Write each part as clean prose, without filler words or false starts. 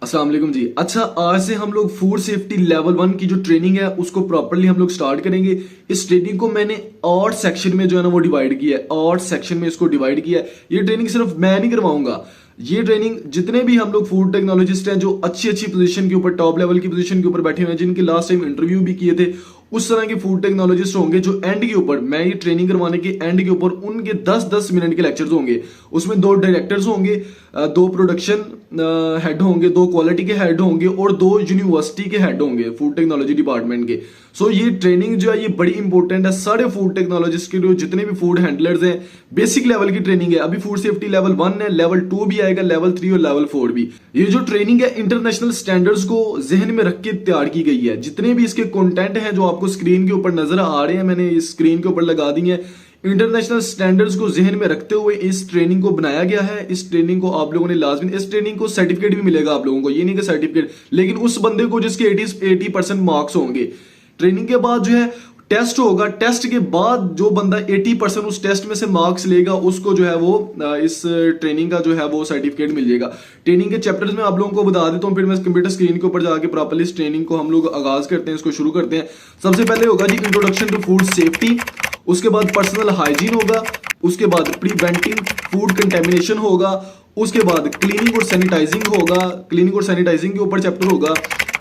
अस्सलाम वालेकुम जी। अच्छा, आज से हम लोग फूड सेफ्टी लेवल 1 की जो ट्रेनिंग है उसको प्रॉपरली हम लोग स्टार्ट करेंगे। इस ट्रेनिंग को मैंने 8 सेक्शन में जो है ना वो डिवाइड किया है। 8 सेक्शन में इसको डिवाइड किया है। ये ट्रेनिंग सिर्फ मैं नहीं करवाऊंगा, ये ट्रेनिंग जितने भी हम लोग फूड टेक्नोलॉजिस्ट हैं जो अच्छी अच्छी पोजीशन के ऊपर, टॉप लेवल की पोजीशन के ऊपर बैठे हुए हैं, जिनके लास्ट टाइम इंटरव्यू भी किए थे, उस तरह के फूड टेक्नोलॉजिस्ट होंगे जो एंड के ऊपर, मैं ये ट्रेनिंग करवाने के एंड के ऊपर उनके 10-10 मिनट के लेक्चर्स होंगे। उसमें 2 डायरेक्टर्स होंगे, 2 प्रोडक्शन हेड होंगे, 2 क्वालिटी के हेड होंगे और 2 यूनिवर्सिटी के हेड होंगे फूड टेक्नोलॉजी डिपार्टमेंट के। सो ये ट्रेनिंग जो है ये बड़ी इंपॉर्टेंट है सारे फूड टेक्नोलॉजिस्ट के लिए, जितने भी फूड हैंडलर्स हैं। बेसिक लेवल की ट्रेनिंग है। अभी फूड सेफ्टी लेवल 1 है, लेवल 2 भी आएगा, लेवल 3 और लेवल 4 भी। ये जो ट्रेनिंग है इंटरनेशनल स्टैंडर्ड्स को जहन में रख के तैयार की गई है। जितने भी इसके कंटेंट हैं जो आपको स्क्रीन के ऊपर नजर आ रहे हैं, मैंने इस स्क्रीन के ऊपर लगा दी है। इंटरनेशनल स्टैंडर्ड्स को जहन में रखते हुए इस ट्रेनिंग को बनाया गया है। इस ट्रेनिंग को आप लोगों ने लाजमी, इस ट्रेनिंग को सर्टिफिकेट भी मिलेगा आप लोगों को, ये नहीं कि सर्टिफिकेट, लेकिन उस बंदे को जिसके 80% मार्क्स होंगे। ट्रेनिंग के बाद जो है टेस्ट होगा, टेस्ट के बाद जो बंदा 80% उस टेस्ट में से मार्क्स लेगा उसको जो है वो इस ट्रेनिंग का जो है वो सर्टिफिकेट मिल जाएगा। ट्रेनिंग के चैप्टर्स में आप लोगों को बता देता हूँ, फिर मैं कंप्यूटर स्क्रीन के ऊपर जाके प्रॉपर्ली इस ट्रेनिंग को हम लोग आगाज करते हैं, इसको शुरू करते हैं। सबसे पहले होगा जी इंट्रोडक्शन टू फूड सेफ्टी, उसके बाद पर्सनल हाइजीन होगा, उसके बाद प्रिवेंटिंग फूड कंटेमिनेशन होगा, उसके बाद क्लीनिंग और सैनिटाइजिंग होगा, क्लीनिंग और सैनिटाइजिंग के ऊपर चैप्टर होगा,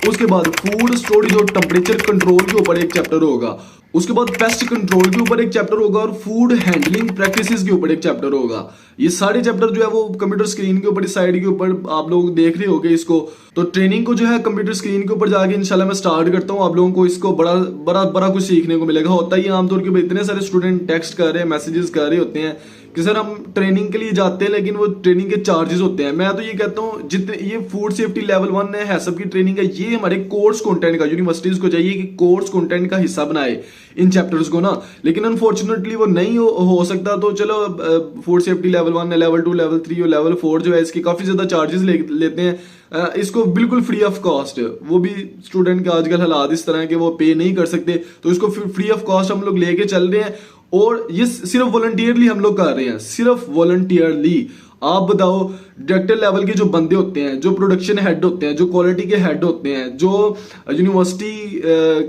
उसके बाद फूड स्टोरेज और टेम्परेचर कंट्रोल के ऊपर एक चैप्टर होगा, उसके बाद पेस्ट कंट्रोल के ऊपर एक चैप्टर होगा और फूड हैंडलिंग प्रैक्टिसेस के ऊपर एक चैप्टर होगा। ये सारे चैप्टर जो है वो कंप्यूटर स्क्रीन के ऊपर, इस साइड के ऊपर आप लोग देख रहे होगे इसको। तो ट्रेनिंग को जो है कंप्यूटर स्क्रीन के ऊपर जाके इंशाल्लाह मैं स्टार्ट करता हूँ। आप लोगों को इसको बड़ा बड़ा बड़ा कुछ सीखने को मिलेगा। होता ही आमतौर के इतने सारे स्टूडेंट टेक्स्ट कर रहे हैं, मैसेजेस कर रहे होते हैं कि सर हम ट्रेनिंग के लिए जाते हैं, लेकिन वो ट्रेनिंग के चार्जेस होते हैं। मैं तो ये कहता हूँ जितने ये फूड सेफ्टी लेवल 1 है सबकी ट्रेनिंग है, ये हमारे कोर्स कंटेंट का, यूनिवर्सिटीज को चाहिए कि कोर्स कंटेंट का हिस्सा बनाए इन चैप्टर्स को ना, लेकिन अनफॉर्चुनेटली वो नहीं हो सकता। तो चलो फूड सेफ्टी लेवल 1 है, लेवल 2, लेवल 3 और लेवल 4 जो है इसके काफी ज्यादा चार्जेस लेते हैं। इसको बिल्कुल फ्री ऑफ कॉस्ट, वो भी स्टूडेंट के आजकल हालात इस तरह के वो पे नहीं कर सकते, तो इसको फ्री ऑफ कॉस्ट हम लोग लेके चल रहे हैं। और ये सिर्फ वॉलंटियरली हम लोग कर रहे हैं, सिर्फ वॉलंटियरली। आप बताओ डायरेक्टर लेवल के जो बंदे होते हैं, जो प्रोडक्शन हेड होते हैं, जो क्वालिटी के हेड होते हैं, जो यूनिवर्सिटी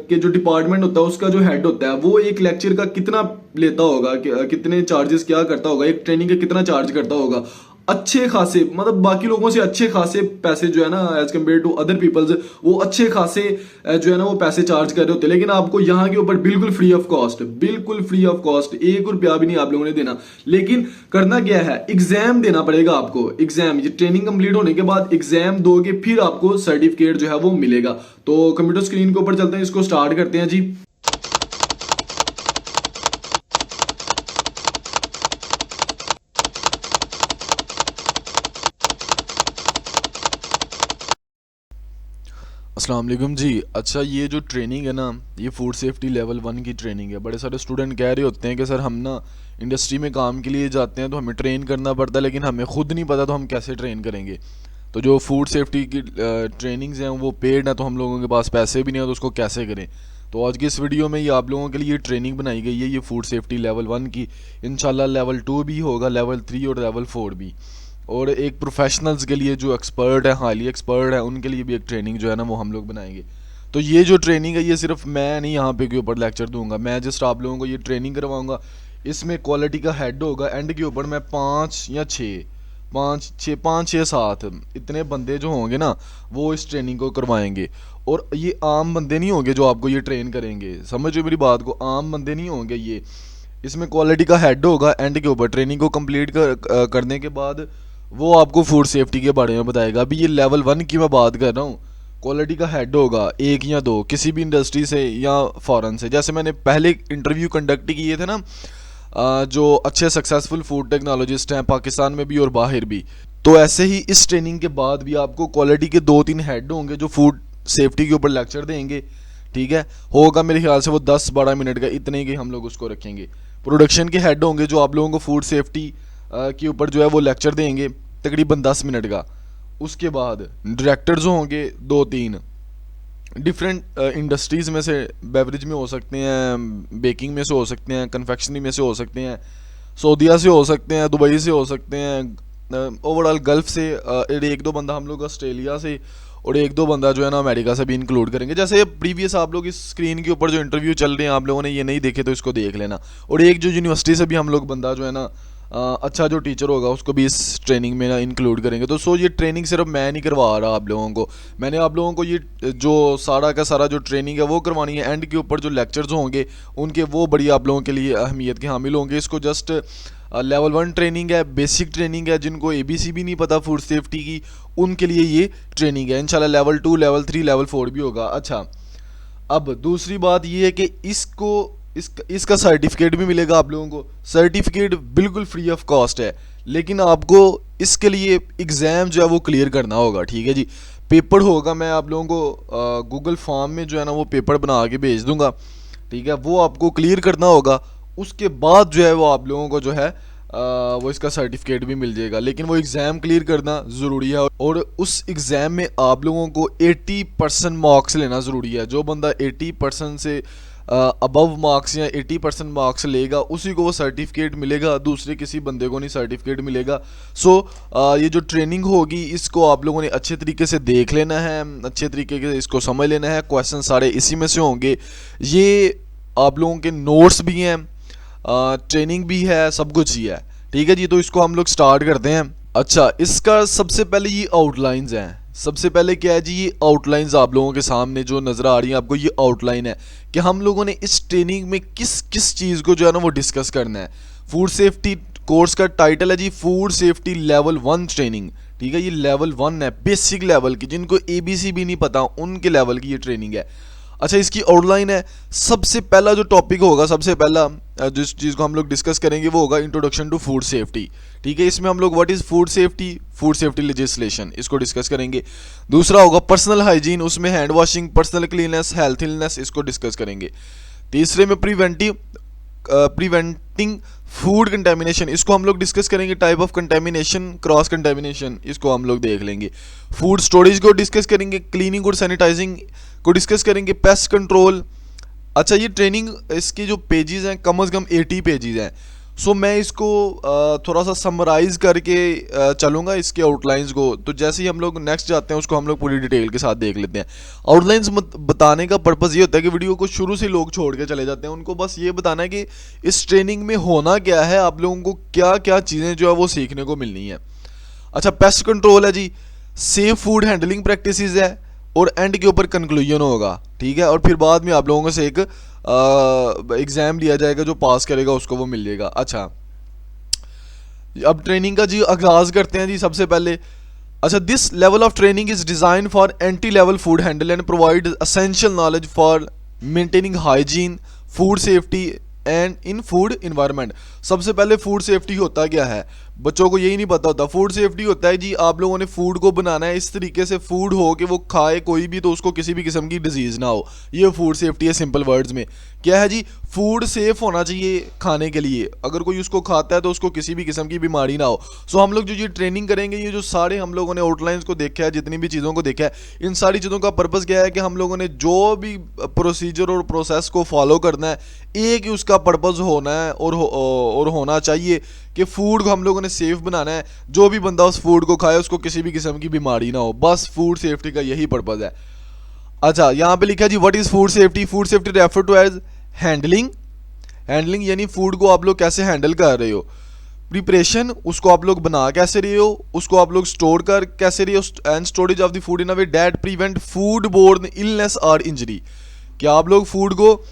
के जो डिपार्टमेंट होता है उसका जो हेड होता है, वो एक लेक्चर का कितना लेता होगा, कितने चार्जेस क्या करता होगा, एक ट्रेनिंग का कितना चार्ज करता होगा। अच्छे खासे, मतलब बाकी लोगों से अच्छे खासे पैसे जो है ना, as compare to other peoples, वो अच्छे खासे जो है ना वो पैसे चार्ज कर रहे होते हैं। लेकिन आपको यहाँ के ऊपर बिल्कुल फ्री ऑफ कॉस्ट, बिल्कुल फ्री ऑफ कॉस्ट, 1 रुपया भी नहीं आप लोगों ने देना। लेकिन करना क्या है, एग्जाम देना पड़ेगा आपको। एग्जाम, ये ट्रेनिंग कंप्लीट होने के बाद एग्जाम दोगे, फिर आपको सर्टिफिकेट जो है वो मिलेगा। तो कंप्यूटर स्क्रीन के ऊपर चलते हैं, इसको स्टार्ट करते हैं जी। अस्सलाम वालेकुम जी। अच्छा, ये जो ट्रेनिंग है ना, ये फूड सेफ्टी लेवल 1 की ट्रेनिंग है। बड़े सारे स्टूडेंट कह रहे होते हैं कि सर हम ना इंडस्ट्री में काम के लिए जाते हैं तो हमें ट्रेन करना पड़ता है, लेकिन हमें खुद नहीं पता तो हम कैसे ट्रेन करेंगे। तो जो फूड सेफ्टी की ट्रेनिंग्स हैं वो पेड है, तो हम लोगों के पास पैसे भी नहीं है, तो उसको कैसे करें। तो आज की इस वीडियो में ये आप लोगों के लिए ट्रेनिंग बनाई गई है, ये फूड सेफ्टी लेवल 1 की। इंशाल्लाह लेवल 2 भी होगा, लेवल 3 और लेवल 4 भी। और एक प्रोफेशनल्स के लिए जो एक्सपर्ट है, हाईली एक्सपर्ट है, उनके लिए भी एक ट्रेनिंग जो है ना वो हम लोग बनाएंगे। तो ये जो ट्रेनिंग है ये सिर्फ मैं नहीं यहाँ पे के ऊपर लेक्चर दूंगा, मैं जस्ट आप लोगों को ये ट्रेनिंग करवाऊंगा। इसमें क्वालिटी का हेड होगा, एंड के ऊपर मैं 5 या 6, 5-6-7 इतने बंदे जो होंगे ना वो इस ट्रेनिंग को करवाएंगे। और ये आम बंदे नहीं होंगे जो आपको ये ट्रेन करेंगे, समझो मेरी बात को, आम बंदे नहीं होंगे ये। इसमें क्वालिटी का हेड होगा, एंड के ऊपर ट्रेनिंग को कंप्लीट करने के बाद वो आपको फूड सेफ्टी के बारे में बताएगा। अभी ये लेवल 1 की मैं बात कर रहा हूँ। क्वालिटी का हेड होगा 1 या 2 किसी भी इंडस्ट्री से या फॉरेन से। जैसे मैंने पहले इंटरव्यू कंडक्ट किए थे ना, जो अच्छे सक्सेसफुल फूड टेक्नोलॉजिस्ट हैं पाकिस्तान में भी और बाहर भी, तो ऐसे ही इस ट्रेनिंग के बाद भी आपको क्वालिटी के 2-3 हेड होंगे जो फूड सेफ्टी के ऊपर लेक्चर देंगे। ठीक है, होगा मेरे ख्याल से वो 10-12 मिनट का, इतने ही हम लोग उसको रखेंगे। प्रोडक्शन के हेड होंगे जो आप लोगों को फूड सेफ्टी के ऊपर जो है वो लेक्चर देंगे तकरीबन 10 मिनट का। उसके बाद डायरेक्टर्स होंगे 2-3, डिफरेंट इंडस्ट्रीज़ में से, बेवरेज में हो सकते हैं, बेकिंग में से हो सकते हैं, कन्फेक्शनरी में से हो सकते हैं, सऊदीया से हो सकते हैं, दुबई से हो सकते हैं, ओवरऑल गल्फ से, एक दो बंदा हम लोग ऑस्ट्रेलिया से, और एक दो बंदा जो है ना अमेरिका से भी इंक्लूड करेंगे। जैसे प्रीवियस आप लोग इस स्क्रीन के ऊपर जो इंटरव्यू चल रहे हैं, आप लोगों ने ये नहीं देखे तो इसको देख लेना। और एक जो यूनिवर्सिटी से भी हम लोग बंदा जो है ना अच्छा जो टीचर होगा उसको भी इस ट्रेनिंग में ना इंक्लूड करेंगे। तो सो ये ट्रेनिंग सिर्फ मैं नहीं करवा रहा आप लोगों को, मैंने आप लोगों को ये जो सारा का सारा जो ट्रेनिंग है वो करवानी है। एंड के ऊपर जो लेक्चर्स होंगे उनके वो बड़ी आप लोगों के लिए अहमियत के हामिल होंगे। इसको जस्ट लेवल 1 ट्रेनिंग है, बेसिक ट्रेनिंग है। जिनको ABC भी नहीं पता फूड सेफ्टी की, उनके लिए ये ट्रेनिंग है। इंशाल्लाह लेवल 2, लेवल 3, लेवल 4 भी होगा। अच्छा, अब दूसरी बात ये है कि इसका सर्टिफिकेट भी मिलेगा आप लोगों को। सर्टिफिकेट बिल्कुल फ्री ऑफ कॉस्ट है, लेकिन आपको इसके लिए एग्ज़ाम जो है वो क्लियर करना होगा। ठीक है जी, पेपर होगा, मैं आप लोगों को गूगल फॉर्म में जो है ना वो पेपर बना के भेज दूंगा। ठीक है, वो आपको क्लियर करना होगा। उसके बाद जो है वो आप लोगों को जो है वो इसका सर्टिफिकेट भी मिल जाएगा। लेकिन वो एग्ज़ाम क्लियर करना ज़रूरी है, और उस एग्ज़ाम में आप लोगों को 80% मार्क्स लेना ज़रूरी है। जो बंदा 80% से अबव मार्क्स या 80% मार्क्स लेगा उसी को वो सर्टिफिकेट मिलेगा, दूसरे किसी बंदे को नहीं सर्टिफिकेट मिलेगा। सो ये जो ट्रेनिंग होगी इसको आप लोगों ने अच्छे तरीके से देख लेना है, अच्छे तरीके से इसको समझ लेना है। क्वेश्चन सारे इसी में से होंगे। ये आप लोगों के नोट्स भी हैं, ट्रेनिंग भी है, सब कुछ ही है। ठीक है जी, तो इसको हम लोग स्टार्ट करते हैं। अच्छा, इसका सबसे पहले ये आउटलाइंस हैं। सबसे पहले क्या है जी, ये आउटलाइंस आप लोगों के सामने जो नज़र आ रही है आपको, ये आउटलाइन है कि हम लोगों ने इस ट्रेनिंग में किस किस चीज़ को जो है ना वो डिस्कस करना है। फूड सेफ्टी कोर्स का टाइटल है जी फूड सेफ्टी लेवल 1 ट्रेनिंग। ठीक है, ये लेवल 1 है, बेसिक लेवल की, जिनको ABC भी नहीं पता उनके लेवल की ये ट्रेनिंग है। अच्छा, इसकी आउटलाइन है। सबसे पहला जो टॉपिक होगा, सबसे पहला जिस चीज़ को हम लोग डिस्कस करेंगे वो होगा इंट्रोडक्शन टू फूड सेफ्टी। ठीक है, इसमें हम लोग what is food safety legislation, इसको डिस्कस करेंगे। दूसरा होगा पर्सनल हाइजीन, उसमें हैंड वॉशिंग, पर्सनल क्लीननेस, हेल्थीनेस, इसको डिस्कस करेंगे। तीसरे में प्रिवेंटिंग फूड कंटेमिनेशन, इसको हम लोग डिस्कस करेंगे। Type of contamination, cross contamination, इसको हम लोग देख लेंगे। फूड स्टोरेज को डिस्कस करेंगे। क्लीनिंग और सैनिटाइजिंग को डिस्कस करेंगे। Pest control. अच्छा, ये ट्रेनिंग इसकी जो पेजेस हैं कम से कम 80 पेजेस हैं। सो मैं इसको थोड़ा सा समराइज़ करके चलूँगा इसके आउटलाइंस को। तो जैसे ही हम लोग नेक्स्ट जाते हैं उसको हम लोग पूरी डिटेल के साथ देख लेते हैं। आउटलाइंस बताने का पर्पज़ ये होता है कि वीडियो को शुरू से लोग छोड़ के चले जाते हैं, उनको बस ये बताना है कि इस ट्रेनिंग में होना क्या है, आप लोगों को क्या क्या चीज़ें जो है वो सीखने को मिलनी है। अच्छा, पेस्ट कंट्रोल है जी, सेफ फूड हैंडलिंग प्रैक्टिसेस है, और एंड के ऊपर कंक्लूजन होगा। ठीक है, और फिर बाद में आप लोगों से एक एग्ज़ाम लिया जाएगा, जो पास करेगा उसको वो मिल जाएगा। अच्छा, अब ट्रेनिंग का जी आगाज़ करते हैं जी सबसे पहले। अच्छा, this level of training is design for entry level food handle and provide essential knowledge for maintaining hygiene, food safety and in food environment. सबसे पहले फूड सेफ्टी होता क्या है, बच्चों को यही नहीं पता होता। फूड सेफ्टी होता है जी, आप लोगों ने फूड को बनाना है इस तरीके से फूड हो कि वो खाए कोई भी तो उसको किसी भी किस्म की डिजीज़ ना हो। ये फूड सेफ्टी है सिंपल वर्ड्स में। क्या है जी, फूड सेफ होना चाहिए खाने के लिए, अगर कोई उसको खाता है तो उसको किसी भी किस्म की बीमारी ना हो। सो हम लोग जो ये ट्रेनिंग करेंगे, ये जो सारे हम लोगों ने आउटलाइंस को देखा है, जितनी भी चीज़ों को देखा है, इन सारी चीज़ों का पर्पज़ क्या है कि हम लोगों ने जो भी प्रोसीजर और प्रोसेस को फॉलो करना है, एक ही उसका पर्पज़ होना है और होना चाहिए कि फूड को हम लोगों ने सेफ़ बनाना है। जो भी बंदा उस फूड को खाए उसको किसी भी किस्म की बीमारी ना हो, बस फूड सेफ्टी का यही पर्पज़ है। अच्छा, यहाँ पे लिखा है जी what is food safety. Food safety refer to as handling यानी फूड को आप लोग कैसे हैंडल कर रहे हो। प्रिपरेशन, उसको आप लोग बना कैसे रहे हो, उसको आप लोग स्टोर कर कैसे रहे हो। And storage of the food in a way that prevent food borne illness और इंजरी, क्या आप लोग फूड को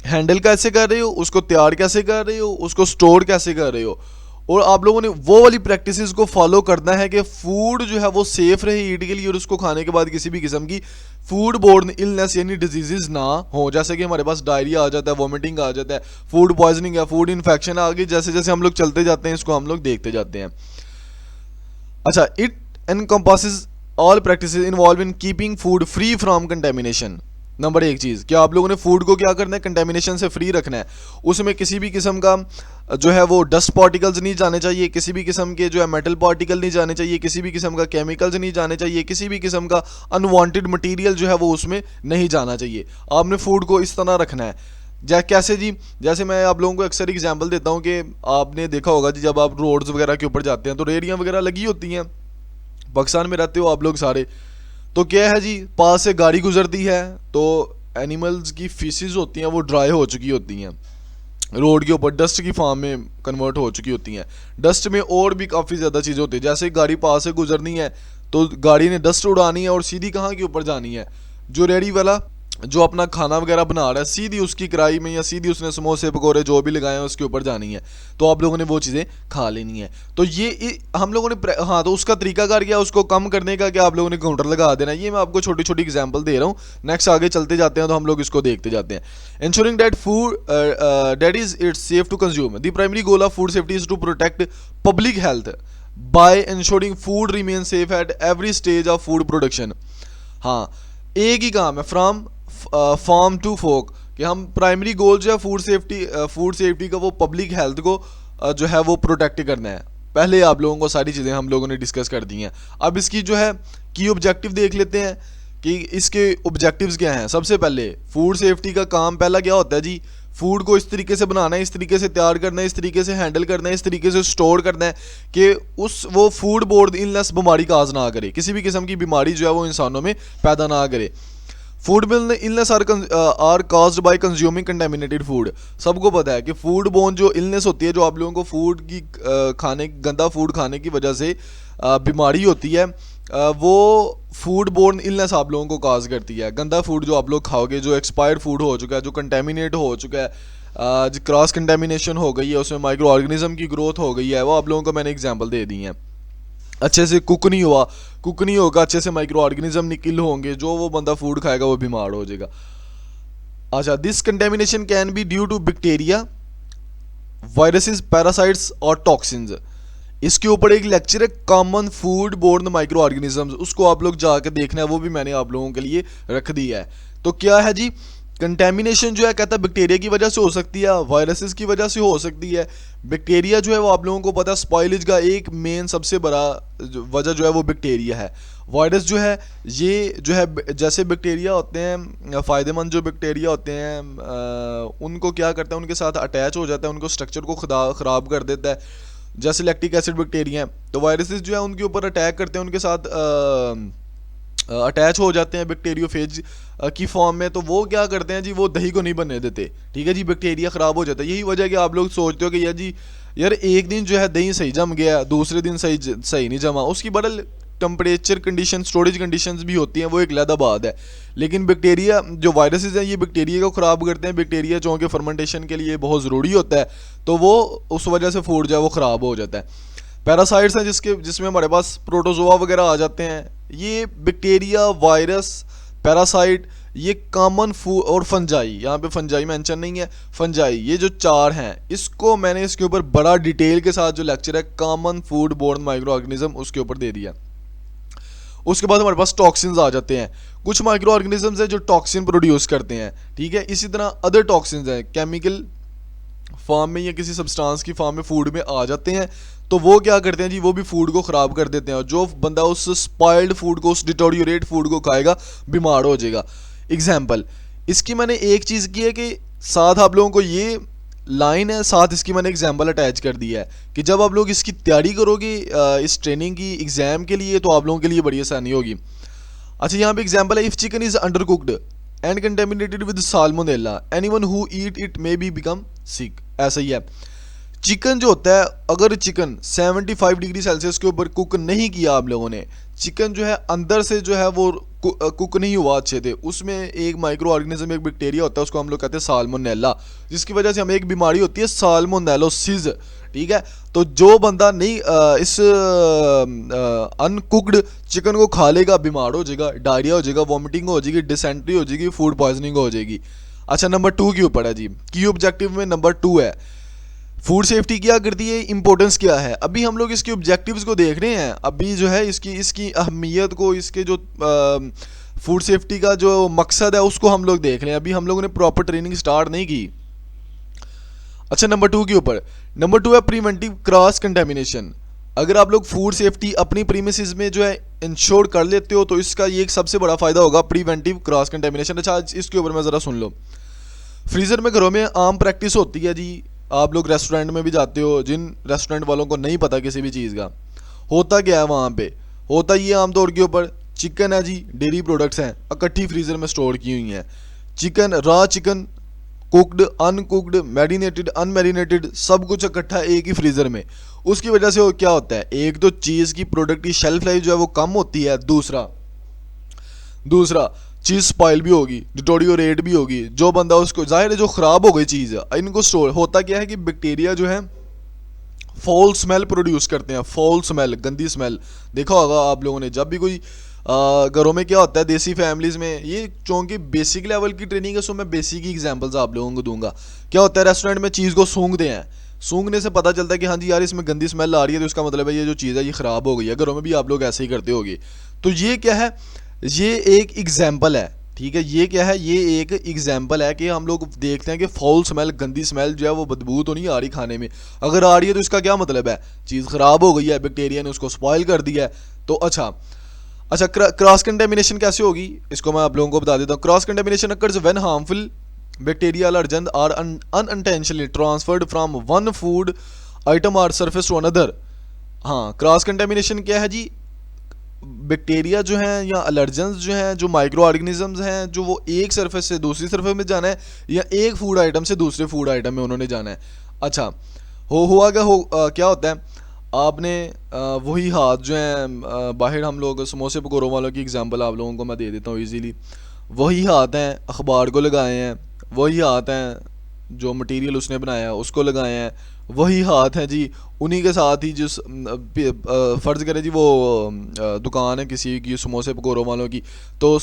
हैंडल कैसे कर रहे हो, उसको तैयार कैसे कर रहे हो, उसको स्टोर कैसे कर रहे हो। और आप लोगों ने वो वाली प्रैक्टिसेस को फॉलो करना है कि फूड जो है वो सेफ रहे ईट के लिए, और उसको खाने के बाद किसी भी किस्म की फूड बोर्न इलनेस यानी डिजीजेज ना हो। जैसे कि हमारे पास डायरिया आ जाता है, वॉमिटिंग आ जाता है, फूड पॉइजनिंग या फूड इन्फेक्शन आगे जैसे जैसे हम लोग चलते जाते हैं इसको हम लोग देखते जाते हैं। अच्छा, it encompasses all practices involve in keeping food free from contamination. Number एक चीज़, क्या आप लोगों ने फूड को क्या करना है, कंटेमिनेशन से फ्री रखना है। उसमें किसी भी किस्म का जो है वो डस्ट पार्टिकल्स नहीं जाने चाहिए, किसी भी किस्म के जो है मेटल पार्टिकल नहीं जाने चाहिए, किसी भी किस्म का केमिकल्स नहीं जाने चाहिए, किसी भी किस्म का अनवांटेड मटेरियल जो है वो उसमें नहीं जाना चाहिए। आपने फूड को इस तरह रखना है। कैसे जी, जैसे मैं आप लोगों को अक्सर एग्जांपल देता हूँ कि आपने देखा होगा जी, जब आप रोड्स वगैरह के ऊपर जाते हैं तो रेहड़ियाँ वगैरह लगी होती हैं। पाकिस्तान में रहते हो आप लोग सारे, तो क्या है जी, पास से गाड़ी गुजरती है तो एनिमल्स की फीसिस होती हैं वो ड्राई हो चुकी होती हैं, रोड के ऊपर डस्ट की फॉर्म में कन्वर्ट हो चुकी होती हैं। डस्ट में और भी काफ़ी ज़्यादा चीज़ें होती हैं, जैसे गाड़ी पास से गुजरनी है तो गाड़ी ने डस्ट उड़ानी है और सीधी कहाँ के ऊपर जानी है, जो रेडी वाला जो अपना खाना वगैरह बना रहा है सीधी उसकी कढ़ाई में या सीधी उसने समोसे पकौड़े जो भी लगाए हैं उसके ऊपर जानी है, तो आप लोगों ने वो चीज़ें खा लेनी है। तो ये हम लोगों ने हाँ, तो उसका तरीकाकार क्या, उसको कम करने का क्या, आप लोगों ने काउंटर लगा देना। ये मैं आपको छोटी छोटी एग्जांपल दे रहा हूँ, नेक्स्ट आगे चलते जाते हैं तो हम लोग इसको देखते जाते हैं। Ensuring that food that is it's safe to consume, the primary goal of food safety is to protect public health by ensuring food remain safe at every stage of food production. हाँ, एक ही काम है, from farm to फोक, कि हम primary goal जो है food safety का वो पब्लिक हेल्थ को जो है वो प्रोटेक्ट करना है। पहले आप लोगों को सारी चीज़ें हम लोगों ने डिस्कस कर दी हैं। अब इसकी जो है की ऑब्जेक्टिव देख लेते हैं कि इसके ऑब्जेक्टिव्स क्या हैं। सबसे पहले फूड सेफ्टी का काम पहला क्या होता है जी, फूड को इस तरीके से बनाना है, इस तरीके से तैयार करना है, इस तरीके से हैंडल करना है, इस तरीके से स्टोर करना है कि वो फूड बोर्ड इलनेस बीमारी काज ना करे, किसी भी किस्म की बीमारी जो है वो इंसानों में पैदा ना करे। Food borne illness are caused by consuming contaminated food. सबको पता है कि फूड बोर्न जो इलनेस होती है, जो आप लोगों को फूड की गंदा फूड खाने की वजह से बीमारी होती है, वो फूड बोर्न इलनेस आप लोगों को काज करती है। गंदा फूड जो आप लोग खाओगे, जो एक्सपायर्ड फूड हो चुका है, जो कंटेमिनेट हो चुका है, जो क्रॉस कंटेमिनेशन हो गई है, उसमें माइक्रो ऑर्गेनिज्म की ग्रोथ हो गई है, वो आप लोगों को मैंने एग्जांपल दे दी हैं। अच्छे से कुक नहीं होगा, अच्छे से माइक्रो ऑर्गेनिज्म निकल होंगे, जो वो बंदा फूड खाएगा वो बीमार हो जाएगा। अच्छा, this contamination can be due to bacteria, viruses, parasites और टॉक्सिन्स। इसके ऊपर एक लेक्चर है, common food borne micro organisms, उसको आप लोग जाकर देखना है, वो भी मैंने आप लोगों के लिए रख दिया है। तो क्या है जी, कंटेमिनेशन जो है कहता है बैक्टीरिया की वजह से हो सकती है, वायरसेस की वजह से हो सकती है। बैक्टीरिया जो है वो आप लोगों को पता है स्पॉइलेज का एक मेन सबसे बड़ा वजह जो है वो बैक्टीरिया है। वायरस जो है ये जो है, जैसे बैक्टीरिया होते हैं फ़ायदेमंद जो बैक्टीरिया होते हैं, उनको क्या करता है, उनके साथ अटैच हो जाता है, उनको स्ट्रक्चर को ख़राब कर देता है। जैसे लैक्टिक एसिड बैक्टीरिया हैं, तो वायरसेस जो है उनके ऊपर अटैक करते हैं, उनके साथ अटैच हो जाते हैं बैक्टीरियोफेज की फॉर्म में, तो वो क्या करते हैं जी, वो दही को नहीं बनने देते। ठीक है जी, बैक्टीरिया ख़राब हो जाता है। यही वजह है कि आप लोग सोचते हो कि यार एक दिन जो है दही सही जम गया, दूसरे दिन सही नहीं जमा, उसकी बदल टेम्परेचर कंडीशन, स्टोरेज कंडीशंस भी होती हैं, वो एक अलग बात है। लेकिन बैक्टीरिया जो वायरसेस हैं ये बैक्टीरिया को ख़राब करते हैं। बैक्टीरिया चूँकि फर्मेंटेशन के लिए बहुत ज़रूरी होता है, तो वो उस वजह से फूड जो है वो ख़राब हो जाता है। पैरासाइट्स हैं जिसमें हमारे पास प्रोटोजोआ वगैरह आ जाते हैं। ये बैक्टीरिया, वायरस, पैरासाइट, ये कॉमन फूड, और फंजाई, यहाँ पे फंजाई मेंशन नहीं है, फंजाई, ये जो चार हैं, इसको मैंने इसके ऊपर बड़ा डिटेल के साथ जो लेक्चर है common food borne micro organism उसके ऊपर दे दिया। उसके बाद हमारे पास टॉक्सिन्स आ जाते हैं। कुछ माइक्रो ऑर्गेनिजम्स हैं जो टॉक्सिन प्रोड्यूस करते हैं। ठीक है, इसी तरह अदर टॉक्सिन्स हैं, केमिकल फॉर्म में या किसी सब्सटेंस की फॉर्म में फूड में आ जाते हैं, तो वो क्या करते हैं जी, वो भी फूड को ख़राब कर देते हैं, और जो बंदा उस स्पॉइल्ड फूड को, उस डिटोरियोरेट फूड को खाएगा बीमार हो जाएगा। एग्जाम्पल इसकी मैंने एक चीज़ की है कि साथ आप लोगों को ये लाइन है, साथ इसकी मैंने एग्जाम्पल अटैच कर दिया है कि जब आप लोग इसकी तैयारी करोगे इस ट्रेनिंग की एग्ज़ाम के लिए, तो आप लोगों के लिए बड़ी आसानी होगी। अच्छा, यहाँ पे एग्जाम्पल है, if chicken is under cooked and contaminated with salmonella, anyone who eat it may be become सिक। ऐसा ही है, चिकन जो होता है, अगर चिकन 75 डिग्री सेल्सियस के ऊपर कुक नहीं किया आप लोगों ने, चिकन जो है अंदर से जो है वो कुक नहीं हुआ अच्छे से, उसमें एक माइक्रो ऑर्गेनिज्म, एक बैक्टीरिया होता है, उसको हम लोग कहते हैं साल्मोनेला, जिसकी वजह से हमें एक बीमारी होती है साल्मोनेलोसिस। ठीक है, तो जो बंदा नहीं इस अनकुक्ड चिकन को खा लेगा बीमार हो जाएगा, डायरिया हो जाएगा, वॉमिटिंग हो जाएगी, डिसेंट्री हो जाएगी, फूड पॉइजनिंग हो जाएगी। अच्छा, नंबर 2 के ऊपर है जी, की ऑब्जेक्टिव में नंबर 2 है, फूड सेफ्टी क्या करती है, इंपॉर्टेंस क्या है। अभी हम लोग इसके ऑब्जेक्टिव्स को देख रहे हैं, अभी जो है इसकी अहमियत को, इसके जो फूड सेफ्टी का जो मकसद है उसको हम लोग देख रहे हैं। अभी हम लोगों ने प्रॉपर ट्रेनिंग स्टार्ट नहीं की। अच्छा, नंबर 2 के ऊपर, नंबर 2 है प्रिवेंटिव क्रॉस कंटेमिनेशन। अगर आप लोग फूड सेफ्टी अपनी प्रीमिसेस में जो है इंश्योर कर लेते हो, तो इसका ये एक सबसे बड़ा फ़ायदा होगा, प्रिवेंटिव क्रॉस कंटेमिनेशन। अच्छा, इसके ऊपर मैं ज़रा सुन लो। फ्रीज़र में घरों में आम प्रैक्टिस होती है जी, आप लोग रेस्टोरेंट में भी जाते हो, जिन रेस्टोरेंट वालों को नहीं पता किसी भी चीज़ का, होता क्या है वहाँ पे, होता ये आमतौर के ऊपर चिकन है जी, डेयरी प्रोडक्ट्स हैं इकट्ठी फ्रीज़र में स्टोर की हुई हैं। Chicken, raw chicken, cooked, uncooked, marinated, unmarinated, सब कुछ इकट्ठा एक ही फ्रीज़र में। उसकी वजह से क्या होता है, एक तो चीज़ की प्रोडक्ट की शेल्फ लाइफ जो है वो कम होती है, दूसरा दूसरा चीज़ स्पॉइल भी होगी, डिटोरियोरेट भी होगी, जो बंदा उसको, जाहिर है जो ख़राब हो गई चीज़ है, इनको स्टोर होता क्या है कि बैक्टीरिया जो है फॉल स्मेल प्रोड्यूस करते हैं, फॉल स्मेल, गंदी स्मेल। देखा होगा आप लोगों ने, जब भी कोई घरों में क्या होता है देसी फैमिलीज़ में, ये चूँकि बेसिक लेवल की ट्रेनिंग है, सो मैं बेसिक ही एग्जांपल्स आप लोगों को दूंगा। क्या होता है, रेस्टोरेंट में चीज़ को सूंघते हैं, सूंघने से पता चलता है कि हाँ जी यार इसमें गंदी स्मेल आ रही है, तो इसका मतलब है ये जो चीज़ है ये ख़राब हो गई है। घरों में भी आप लोग ऐसे ही करते होगे। तो ये क्या है, ये एक एग्जाम्पल है, ठीक है। ये क्या है, ये एक एग्जाम्पल है कि हम लोग देखते हैं कि फाउल स्मेल, गंदी स्मेल जो है वो बदबू तो नहीं आ रही खाने में, अगर आ रही है तो इसका क्या मतलब है, चीज़ ख़राब हो गई है, बैक्टीरिया ने उसको स्पॉइल कर दिया है। तो अच्छा क्रॉस कंटेमिनेशन कैसे होगी, इसको मैं आप लोगों को बता देता हूँ। Cross contamination occurs when harmful bacterial agents are unintentionally transferred from one food item or surface to another. हाँ, क्रॉस कंटेमिनेशन क्या है जी, बैक्टीरिया जो हैं या अलर्जेंस जो हैं, जो माइक्रो ऑर्गेनिजम्स हैं, जो वो एक सरफेस से दूसरी सरफेस में जाना है या एक फूड आइटम से दूसरे फूड आइटम में उन्होंने जाना है। अच्छा, हुआ क्या क्या होता है, आपने वही हाथ जो हैं, बाहर हम लोग समोसे पकौड़ों वालों की एग्जांपल आप लोगों को मैं दे देता हूँ इजीली। वही हाथ हैं अखबार को लगाए हैं, वही हाथ हैं जो मटेरियल उसने बनाया है उसको लगाए हैं, वही हाथ हैं जी, उन्हीं के साथ ही जिस फ़र्ज़ करें जी वो दुकान है किसी की समोसे पकौड़ों वालों की, तो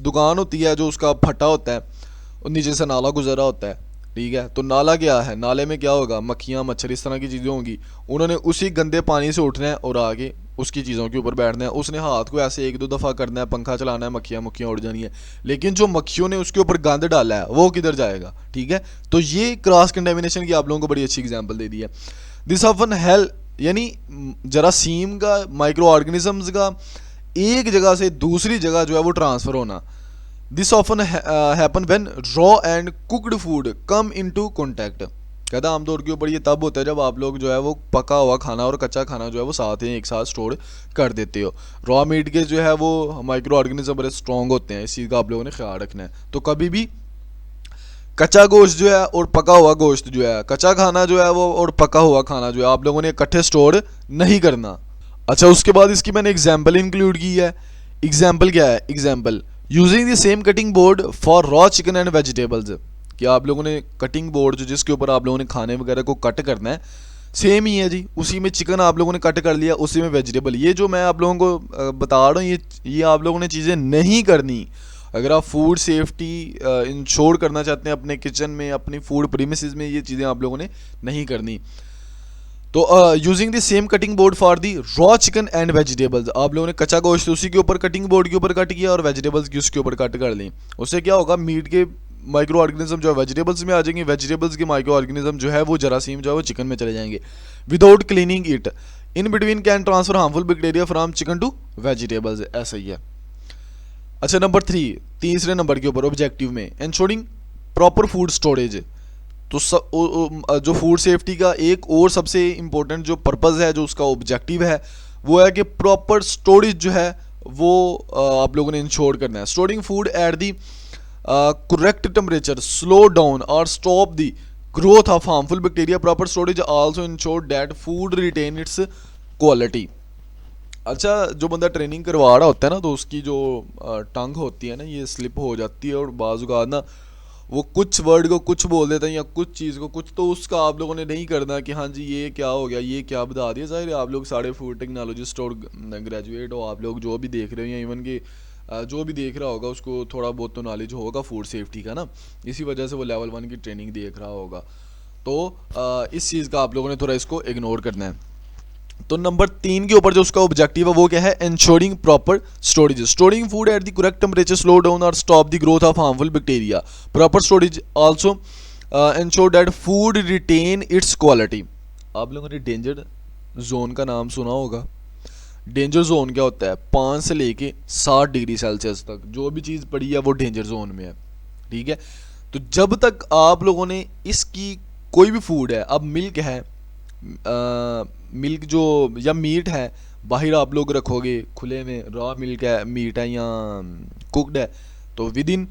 दुकान होती है जो उसका फटा होता है, और नीचे से नाला गुजरा होता है, ठीक है। तो नाला क्या है, नाले में क्या होगा, मक्खियाँ मच्छर इस तरह की चीज़ें होंगी, उन्होंने उसी गंदे पानी से उठना है और आगे उसकी चीज़ों के ऊपर बैठना है। उसने हाथ को ऐसे एक दो दफ़ा करना है, पंखा चलाना है, मक्खियाँ मुक्खियाँ उड़ जानी है, लेकिन जो मक्खियों ने उसके ऊपर गंद डाला है वो किधर जाएगा, ठीक है। तो ये क्रॉस कंटेमिनेशन की आप लोगों को बड़ी अच्छी एग्जाम्पल दे दी है। दिस ऑफन हेल्प, यानी जरासीम का, माइक्रो ऑर्गेनिजम्स का एक जगह से दूसरी जगह जो है वो ट्रांसफ़र होना। This often happen when raw and cooked food come into contact. कहता है आमतौर के ऊपर ये तब होता है जब आप लोग जो है वो पका हुआ खाना और कच्चा खाना जो है वो साथ ही एक साथ स्टोर कर देते हो। रॉ मीट के जो है वो माइक्रो ऑर्गेनिज्म बड़े स्ट्रॉन्ग होते हैं, इस चीज़ का आप लोगों ने ख्याल रखना है। तो कभी भी कच्चा गोश्त जो है और पका हुआ गोश्त जो है, कच्चा खाना जो है वो और पका हुआ खाना जो है आप लोगों ने इकट्ठे स्टोर नहीं करना। अच्छा, उसके बाद इसकी मैंने एग्जाम्पल इंक्लूड की है। एग्जाम्पल क्या है, example using the same cutting board for raw chicken and vegetables. कि आप लोगों ने कटिंग बोर्ड जो जिसके ऊपर आप लोगों ने खाने वगैरह को कट करना है सेम ही है जी, उसी में चिकन आप लोगों ने कट कर लिया, उसी में वेजिटेबल। ये जो मैं आप लोगों को बता रहा हूँ ये आप लोगों ने चीज़ें नहीं करनी। अगर आप फूड सेफ्टी इंश्योर करना चाहते हैं अपने किचन में, अपनी फूड प्रीमिसेस में, ये चीज़ें आप लोगों ने नहीं करनी। तो using the same cutting board for the raw chicken and vegetables, आप लोगों ने कच्चा गोश्त उसी के ऊपर कटिंग बोर्ड के ऊपर कट किया और वेजिटेबल्स की उसके ऊपर कट कर ली। उससे क्या होगा, मीट के माइक्रो ऑर्गेनिज्म जो है वेजिटेबल्स में आ जाएंगे, वेजिटेबल्स के माइक्रो ऑर्गेनिज्म जो है वो जरासीम जो है वो चिकन में चले जाएंगे। Without cleaning it in between can transfer harmful bacteria from chicken to vegetables, ऐसा ही है। अच्छा, नंबर 3, तीसरे नंबर के ऊपर ऑब्जेक्टिव में एंश्योरिंग प्रॉपर फूड स्टोरेज। तो जो फूड सेफ्टी का एक और सबसे इम्पोर्टेंट जो पर्पज़ है, जो उसका ऑब्जेक्टिव है, वो है कि प्रॉपर स्टोरेज जो है वो आप लोगों ने इंश्योर करना है। Storing food at the correct temperature slow down और stop the growth of harmful bacteria. Proper storage also ensure that food retain its quality. अच्छा, जो बंदा ट्रेनिंग करवा रहा होता है ना, तो उसकी जो टंग होती है ना, ये स्लिप हो जाती है और बाज़ ना वो कुछ वर्ड को कुछ बोल देता है या कुछ चीज़ को कुछ, तो उसका आप लोगों ने नहीं करना कि हाँ जी ये क्या हो गया, ये क्या बता दिया। ज़ाहिर है आप लोग सारे फूड टेक्नोलॉजिस्ट और ग्रेजुएट हो, आप लोग जो भी देख रहे हो, या इवन कि जो भी देख रहा होगा उसको थोड़ा बहुत तो नॉलेज होगा फूड सेफ्टी का ना, इसी वजह से वो लेवल 1 की ट्रेनिंग देख रहा होगा। तो इस चीज़ का आप लोगों ने थोड़ा इसको इग्नोर करना है। तो नंबर 3 के ऊपर जो उसका ऑब्जेक्टिव है वो क्या है, ensuring proper storage. Storing food at the correct temperature slow down और stop the growth of harmful bacteria. Proper storage also ensure that food retain its quality. आप लोगों ने डेंजर जोन का नाम सुना होगा। डेंजर जोन क्या होता है, 5 से लेके 60 डिग्री सेल्सियस तक जो भी चीज़ पड़ी है वो डेंजर जोन में है, ठीक है। तो जब तक आप लोगों ने इसकी कोई भी फूड है, अब मिल्क है, मिल्क जो या मीट है, बाहर आप लोग रखोगे खुले में, रॉ मिल्क है, मीट है या कुकड है, तो विद इन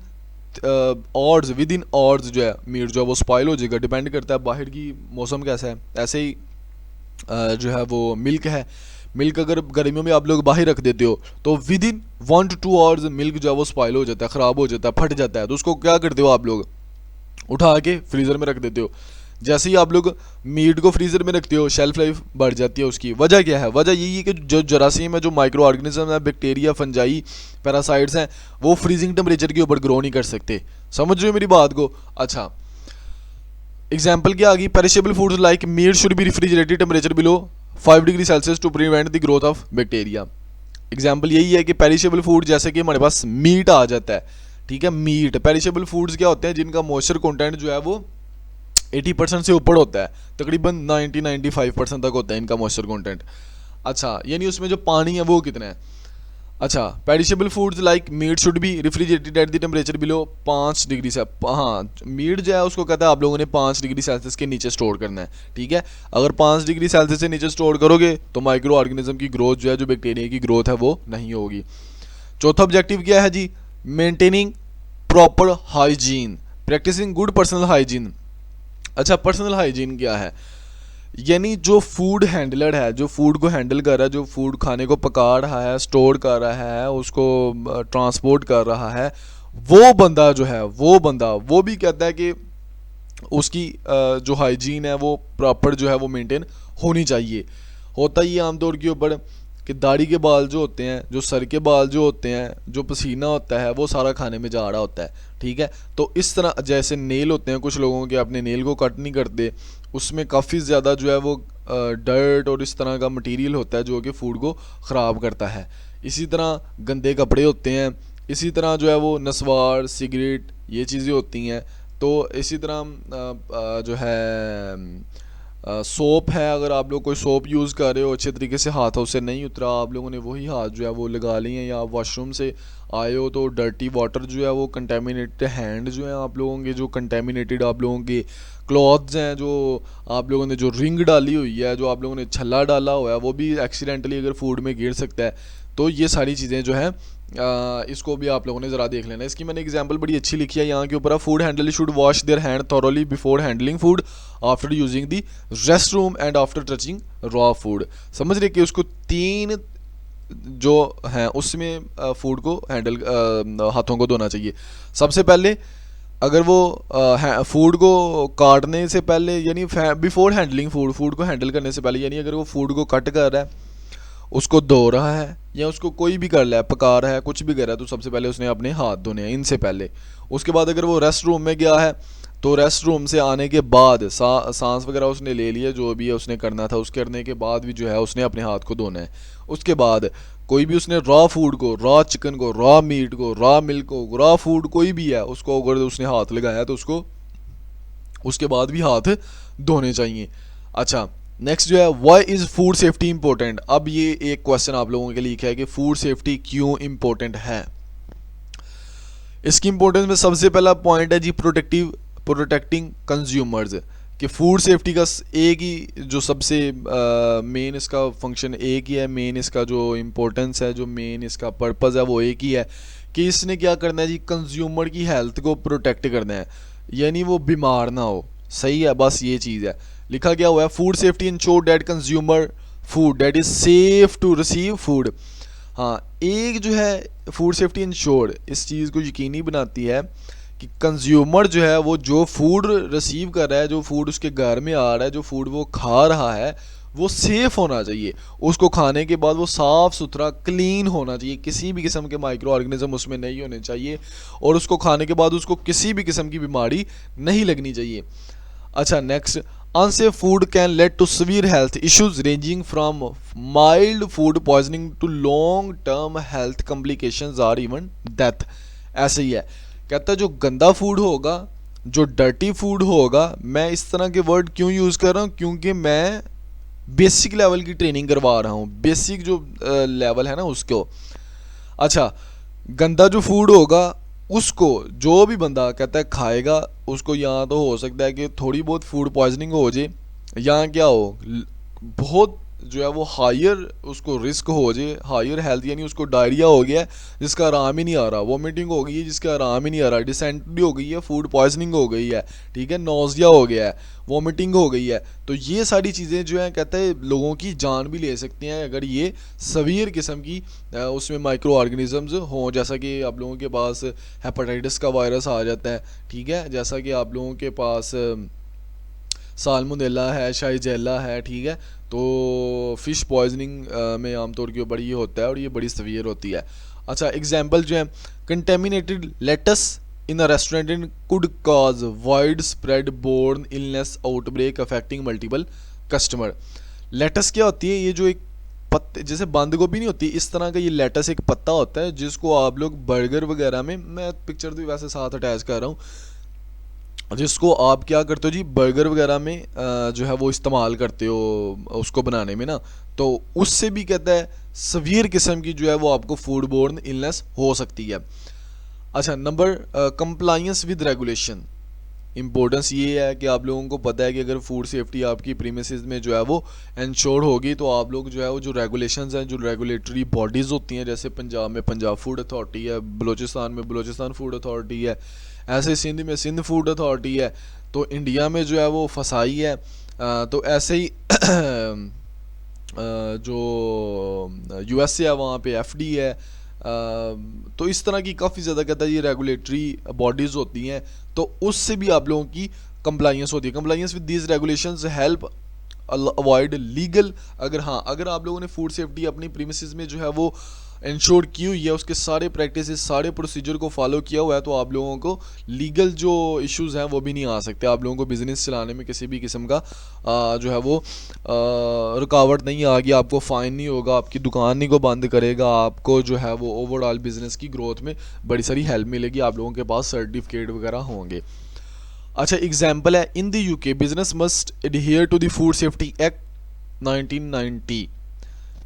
ऑर्ड्स जो है मीट जो है वो स्पॉइल हो जाएगा। डिपेंड करता है बाहर की मौसम कैसा है। ऐसे ही जो है वो मिल्क है, मिल्क अगर गर्मियों में आप लोग बाहर रख देते हो तो with in 1 to 2 hours milk जो है वो स्पॉइल हो जाता है, ख़राब हो जाता है, फट जाता है। तो उसको क्या करते हो आप लोग, उठा के फ्रीज़र में रख देते हो। जैसे ही आप लोग मीट को फ्रीज़र में रखते हो, शेल्फ लाइफ बढ़ जाती है उसकी। वजह क्या है? वजह यही है कि जो जरासीम है, जो माइक्रो ऑर्गेनिज्म है, बैक्टीरिया, फंजाई, पैरासाइट्स हैं, वो फ्रीजिंग टेम्परेचर के ऊपर ग्रो नहीं कर सकते। समझ रहे हो मेरी बात को? अच्छा, एग्जाम्पल क्या आ गई? Perishable foods like meat should be refrigerated temperature below 5 degree Celsius to prevent the growth of bacteria. Example यही है कि पेरिशेबल फूड जैसे कि हमारे पास मीट आ जाता है, ठीक है, मीट। पेरिशेबल फूड्स क्या होते हैं? जिनका मॉइस्चर कंटेंट जो है वो 80% से ऊपर होता है, तकरीबन 90-95% तक होता है इनका मॉइस्चर कंटेंट। अच्छा, यानी उसमें जो पानी है वो कितना है? अच्छा, perishable foods like meat should be refrigerated at the temperature below 5 degree से, हाँ, मीट जो है उसको कहता है आप लोगों ने 5 डिग्री सेल्सियस के नीचे स्टोर करना है, ठीक है। अगर 5 डिग्री सेल्सियस से नीचे स्टोर करोगे तो माइक्रो ऑर्गेनिज्म की ग्रोथ जो है, जो बैक्टीरिया की ग्रोथ है, वो नहीं होगी। चौथा ऑब्जेक्टिव क्या है जी? Maintaining proper hygiene, practising good personal hygiene. अच्छा, पर्सनल हाइजीन क्या है? यानी जो फूड हैंडलर है, जो फूड को हैंडल कर रहा है, जो फूड खाने को पका रहा है, स्टोर कर रहा है, उसको ट्रांसपोर्ट कर रहा है, वो बंदा जो है, वो भी कहता है कि उसकी जो हाइजीन है वो प्रॉपर जो है वो मेंटेन होनी चाहिए। होता ही आमतौर के ऊपर कि दाढ़ी के बाल जो होते हैं, जो सर के बाल जो होते हैं, जो पसीना होता है, वो सारा खाने में जा रहा होता है, ठीक है। तो इस तरह जैसे नेल होते हैं कुछ लोगों के, अपने नेल को कट नहीं करते, उसमें काफ़ी ज़्यादा जो है वो डर्ट और इस तरह का मटेरियल होता है जो कि फूड को ख़राब करता है। इसी तरह गंदे कपड़े होते हैं, इसी तरह जो है वो नस्वार, सिगरेट, ये चीज़ें होती हैं। तो इसी तरह जो है सोप है, अगर आप लोग कोई सोप यूज़ कर रहे हो, अच्छे तरीके से हाथों से नहीं उतरा, आप लोगों ने वही हाथ जो है वो लगा लिए हैं, या आप वॉशरूम से आए हो तो डर्टी वाटर जो है वो कंटेमिनेटेड हैंड जो है आप लोगों के, जो कंटेमिनेटेड आप लोगों के क्लॉथ्स हैं, जो आप लोगों ने जो रिंग डाली हुई है, जो आप लोगों ने छल्ला डाला हुआ है, वो भी एक्सीडेंटली अगर फूड में गिर सकता है। तो ये सारी चीज़ें जो है इसको भी आप लोगों ने ज़रा देख लेना। इसकी मैंने एग्जांपल बड़ी अच्छी लिखी है यहाँ के ऊपर। Food handler should wash their hand thoroughly before handling food, after using the rest room and after touching raw food. समझ रहे कि उसको 3 जो हैं उसमें फूड को हैंडल हाथों को धोना चाहिए। सबसे पहले अगर वो फूड को काटने से पहले, यानी बिफोर हैंडलिंग फूड, फूड को हैंडल करने से पहले, यानी अगर वो फूड को कट कर रहा है, उसको धो रहा है, या उसको कोई भी कर रहा है, पका रहा है, कुछ भी कर रहा है, तो सबसे पहले उसने अपने हाथ धोने हैं इनसे पहले। उसके बाद अगर वो रेस्ट रूम में गया है तो रेस्ट रूम से आने के बाद सांस वगैरह उसने ले लिया, जो भी है उसने करना था, उसके करने के बाद भी जो है उसने अपने हाथ को धोना है। उसके बाद कोई भी उसने रॉ फूड को, रॉ चिकन को, रॉ मीट को, रॉ मिल्क को, रॉ फूड कोई भी है, उसको अगर उसने हाथ लगाया तो उसको उसके बाद भी हाथ धोने चाहिए। अच्छा, नेक्स्ट जो है, why is food safety important. अब ये एक क्वेश्चन आप लोगों के लिए है कि फूड सेफ्टी क्यों इंपॉर्टेंट है। इसकी इंपॉर्टेंस में सबसे पहला पॉइंट है जी प्रोटेक्टिंग कंज्यूमर्स, कि फूड सेफ्टी का एक ही जो सबसे मेन इसका फंक्शन एक ही है, मेन इसका जो इम्पोर्टेंस है, जो मेन इसका पर्पज़ है वो एक ही है कि इसने क्या करना है जी, कंज्यूमर की हेल्थ को प्रोटेक्ट करना है, यानी वो बीमार ना हो। सही है, बस ये चीज़ है। लिखा क्या हुआ है, food safety ensure that consumer food that is safe to receive food. हाँ, एक जो है फूड सेफ्टी इंश्योर इस चीज़ को यकीनी बनाती है कि कंज्यूमर जो है वो जो फूड रिसीव कर रहा है, जो फूड उसके घर में आ रहा है, जो फूड वो खा रहा है, वो सेफ़ होना चाहिए। उसको खाने के बाद वो साफ़ सुथरा क्लीन होना चाहिए, किसी भी किस्म के माइक्रो ऑर्गेनिज्म उसमें नहीं होने चाहिए, और उसको खाने के बाद उसको किसी भी किस्म की बीमारी नहीं लगनी चाहिए। अच्छा, next, unsafe food can lead to severe health issues ranging from mild food poisoning to long term health complications or even death. ऐसे ही है, कहता है जो गंदा फूड होगा, जो डर्टी फूड होगा, मैं इस तरह के वर्ड क्यों यूज़ कर रहा हूँ, क्योंकि मैं बेसिक लेवल की ट्रेनिंग करवा रहा हूँ, बेसिक जो लेवल है ना उसको। अच्छा, गंदा जो फूड होगा उसको जो भी बंदा कहता है खाएगा, उसको यहाँ तो हो सकता है कि थोड़ी बहुत फूड पॉइजनिंग हो जाए, या क्या हो बहुत जो है वो हायर उसको रिस्क हो जाए, हायर हेल्थ, यानी उसको डायरिया हो गया है जिसका आराम ही नहीं आ रहा, वोमिटिंग हो गई है जिसका आराम ही नहीं आ रहा, डिसेंट्री हो गई है, फूड पॉइजनिंग हो गई है, ठीक है, नोजिया हो गया है, वोमिटिंग हो गई है। तो ये सारी चीज़ें जो हैं कहते हैं लोगों की जान भी ले सकती हैं अगर ये सवीर किस्म की उसमें माइक्रो ऑर्गेनिजम्स हों, जैसा कि आप लोगों के पास हेपेटाइटिस का वायरस आ जाता है, ठीक है, जैसा कि आप लोगों के पास साल्मोनेला है, शाइजेला है, ठीक है। तो फ़िश पॉइजनिंग में आमतौर के ऊपर ये होता है और ये बड़ी सवीयर होती है। अच्छा, एग्जांपल जो है, contaminated lettuce in a restaurant in could cause widespread borne illness outbreak affecting multiple customer. Lettuce क्या होती है? ये जो एक पत्ते जैसे बंद गोभी नहीं होती, इस तरह का ये लेटस एक पत्ता होता है जिसको आप लोग बर्गर वगैरह में, मैं पिक्चर तो वैसे साथ अटैच कर रहा हूँ, जिसको आप क्या करते हो जी, बर्गर वगैरह में जो है वो इस्तेमाल करते हो उसको बनाने में ना, तो उससे भी कहता है सवीर किस्म की जो है वो आपको फूड बोर्न इलनेस हो सकती है। अच्छा, number compliance with regulation. Importance ये है कि आप लोगों को पता है कि अगर फूड सेफ्टी आपकी प्रीमिसेस में जो है वो इंश्योर होगी, तो आप लोग जो है वो जो रेगुलेशंस हैं, जो रेगुलेटरी बॉडीज़ होती हैं, जैसे पंजाब में पंजाब फूड अथॉरिटी है, बलूचिस्तान में बलूचिस्तान फूड अथॉरिटी है, ऐसे सिंध में सिंध फूड अथॉरिटी है, तो इंडिया में जो है वो फसाई है। तो ऐसे ही जो यूएसए है वहाँ पे एफडी है। तो इस तरह की काफ़ी ज़्यादा कहता है ये रेगुलेटरी बॉडीज़ होती हैं, तो उससे भी आप लोगों की कंप्लाइंस होती है। Compliance with these regulations help avoid legal, अगर आप लोगों ने फूड सेफ्टी अपनी प्रीमिसेस में जो है वो इंश्योर की हुई है, उसके सारे प्रैक्टिसेस सारे प्रोसीजर को फॉलो किया हुआ है, तो आप लोगों को लीगल जो इश्यूज़ हैं वो भी नहीं आ सकते। आप लोगों को बिज़नेस चलाने में किसी भी किस्म का जो है वो रुकावट नहीं आएगी, आपको फ़ाइन नहीं होगा, आपकी दुकान नहीं को बंद करेगा, आपको जो है वो ओवरऑल बिज़नेस की ग्रोथ में बड़ी सारी हेल्प मिलेगी, आप लोगों के पास सर्टिफिकेट वगैरह होंगे। अच्छा, एग्जाम्पल है, in the UK business must adhere to the food safety act 1990।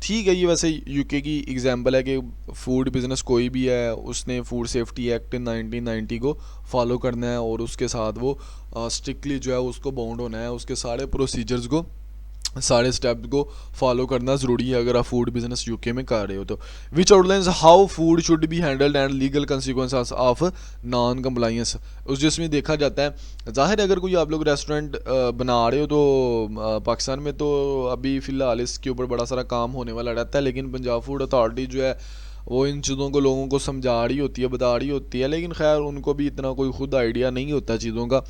ठीक है, ये वैसे यूके की एग्जांपल है कि फूड बिज़नेस कोई भी है उसने फूड सेफ्टी एक्ट 1990 को फॉलो करना है और उसके साथ वो स्ट्रिक्टली जो है उसको बाउंड होना है, उसके सारे प्रोसीजर्स को, सारे स्टेप्स को फॉलो करना ज़रूरी है अगर आप फूड बिजनेस यूके में कर रहे हो तो। Which outlines how food should be handled and legal consequences of non compliance. उस जिसमें देखा जाता है, ज़ाहिर है अगर कोई आप लोग रेस्टोरेंट बना रहे हो तो पाकिस्तान में तो अभी फ़िलहाल इसके ऊपर बड़ा सारा काम होने वाला रहता है, लेकिन पंजाब फूड अथॉरिटी जो है वो इन चीज़ों को लोगों को समझा रही होती है, बता रही होती है, लेकिन खैर उनको भी इतना कोई खुद आइडिया नहीं होता चीज़ों का।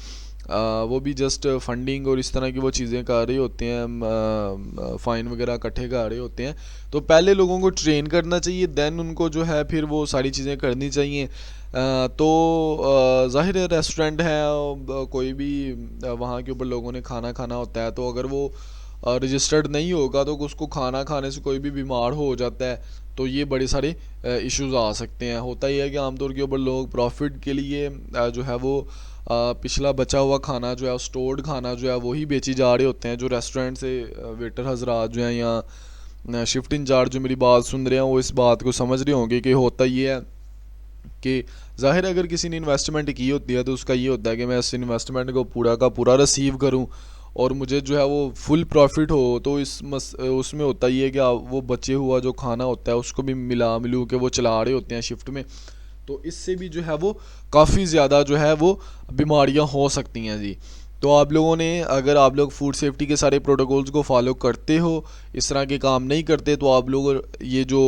वो भी जस्ट फंडिंग और इस तरह की वो चीज़ें कर रहे होते हैं, फ़ाइन वगैरह इकट्ठे कर रहे होते हैं। तो पहले लोगों को ट्रेन करना चाहिए, देन उनको जो है फिर वो सारी चीज़ें करनी चाहिए। तो ज़ाहिर है रेस्टोरेंट है, कोई भी वहाँ के ऊपर लोगों ने खाना खाना होता है, तो अगर वो रजिस्टर्ड नहीं होगा तो उसको खाना खाने से कोई भी बीमार हो जाता है, तो ये बड़े सारे इश्यूज़ आ सकते हैं। होता ही है कि आमतौर के ऊपर लोग प्रॉफिट के लिए जो है वो पिछला बचा हुआ खाना जो है, स्टोर्ड खाना जो है वही बेची जा रहे होते हैं। जो रेस्टोरेंट से वेटर हजरात जो हैं या शिफ्ट इंचार्ज जो मेरी बात सुन रहे हैं वो इस बात को समझ रहे होंगे कि होता ये है कि ज़ाहिर है अगर किसी ने इन्वेस्टमेंट की होती है तो उसका ये होता है कि मैं इस इन्वेस्टमेंट को पूरा का पूरा रिसीव करूं और मुझे जो है वो फुल प्रॉफिट हो। तो उसमें होता ही है कि वो बचे हुआ जो खाना होता है उसको भी मिलू के वो चला रहे होते हैं शिफ्ट में, तो इससे भी जो है वो काफ़ी ज़्यादा जो है वो बीमारियां हो सकती हैं जी। तो आप लोगों ने, अगर आप लोग फूड सेफ्टी के सारे प्रोटोकॉल्स को फॉलो करते हो, इस तरह के काम नहीं करते, तो आप लोग ये जो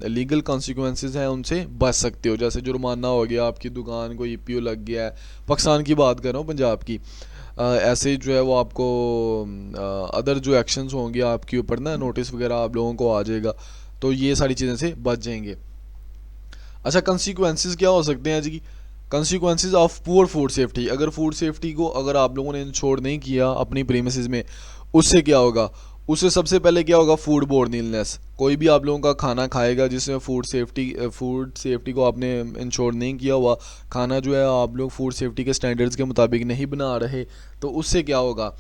लीगल कॉन्सिक्वेंसेस हैं उनसे बच सकते हो। जैसे जुर्माना हो गया, आपकी दुकान को ईपीओ लग गया है, पाकिस्तान की बात कर रहा हूँ, पंजाब की। ऐसे जो है वो आपको अदर जो एक्शंस होंगे आपके ऊपर ना, नोटिस वगैरह आप लोगों को आ जाएगा, तो ये सारी चीज़ें से बच जाएंगे। अच्छा, कंसिक्वेंसेस क्या हो सकते हैं जी? Consequences of poor food safety. अगर फूड सेफ्टी को अगर आप लोगों ने इंश्योर नहीं किया अपनी प्रीमिसेस में, उससे क्या होगा? उससे सबसे पहले क्या होगा? Food borne illness. कोई भी आप लोगों का खाना खाएगा जिसमें फूड सेफ्टी को आपने इंश्योर नहीं किया हुआ, खाना जो है आप लोग फूड सेफ्टी के स्टैंडर्ड्स के मुताबिक नहीं बना रहे, तो उससे क्या होगा?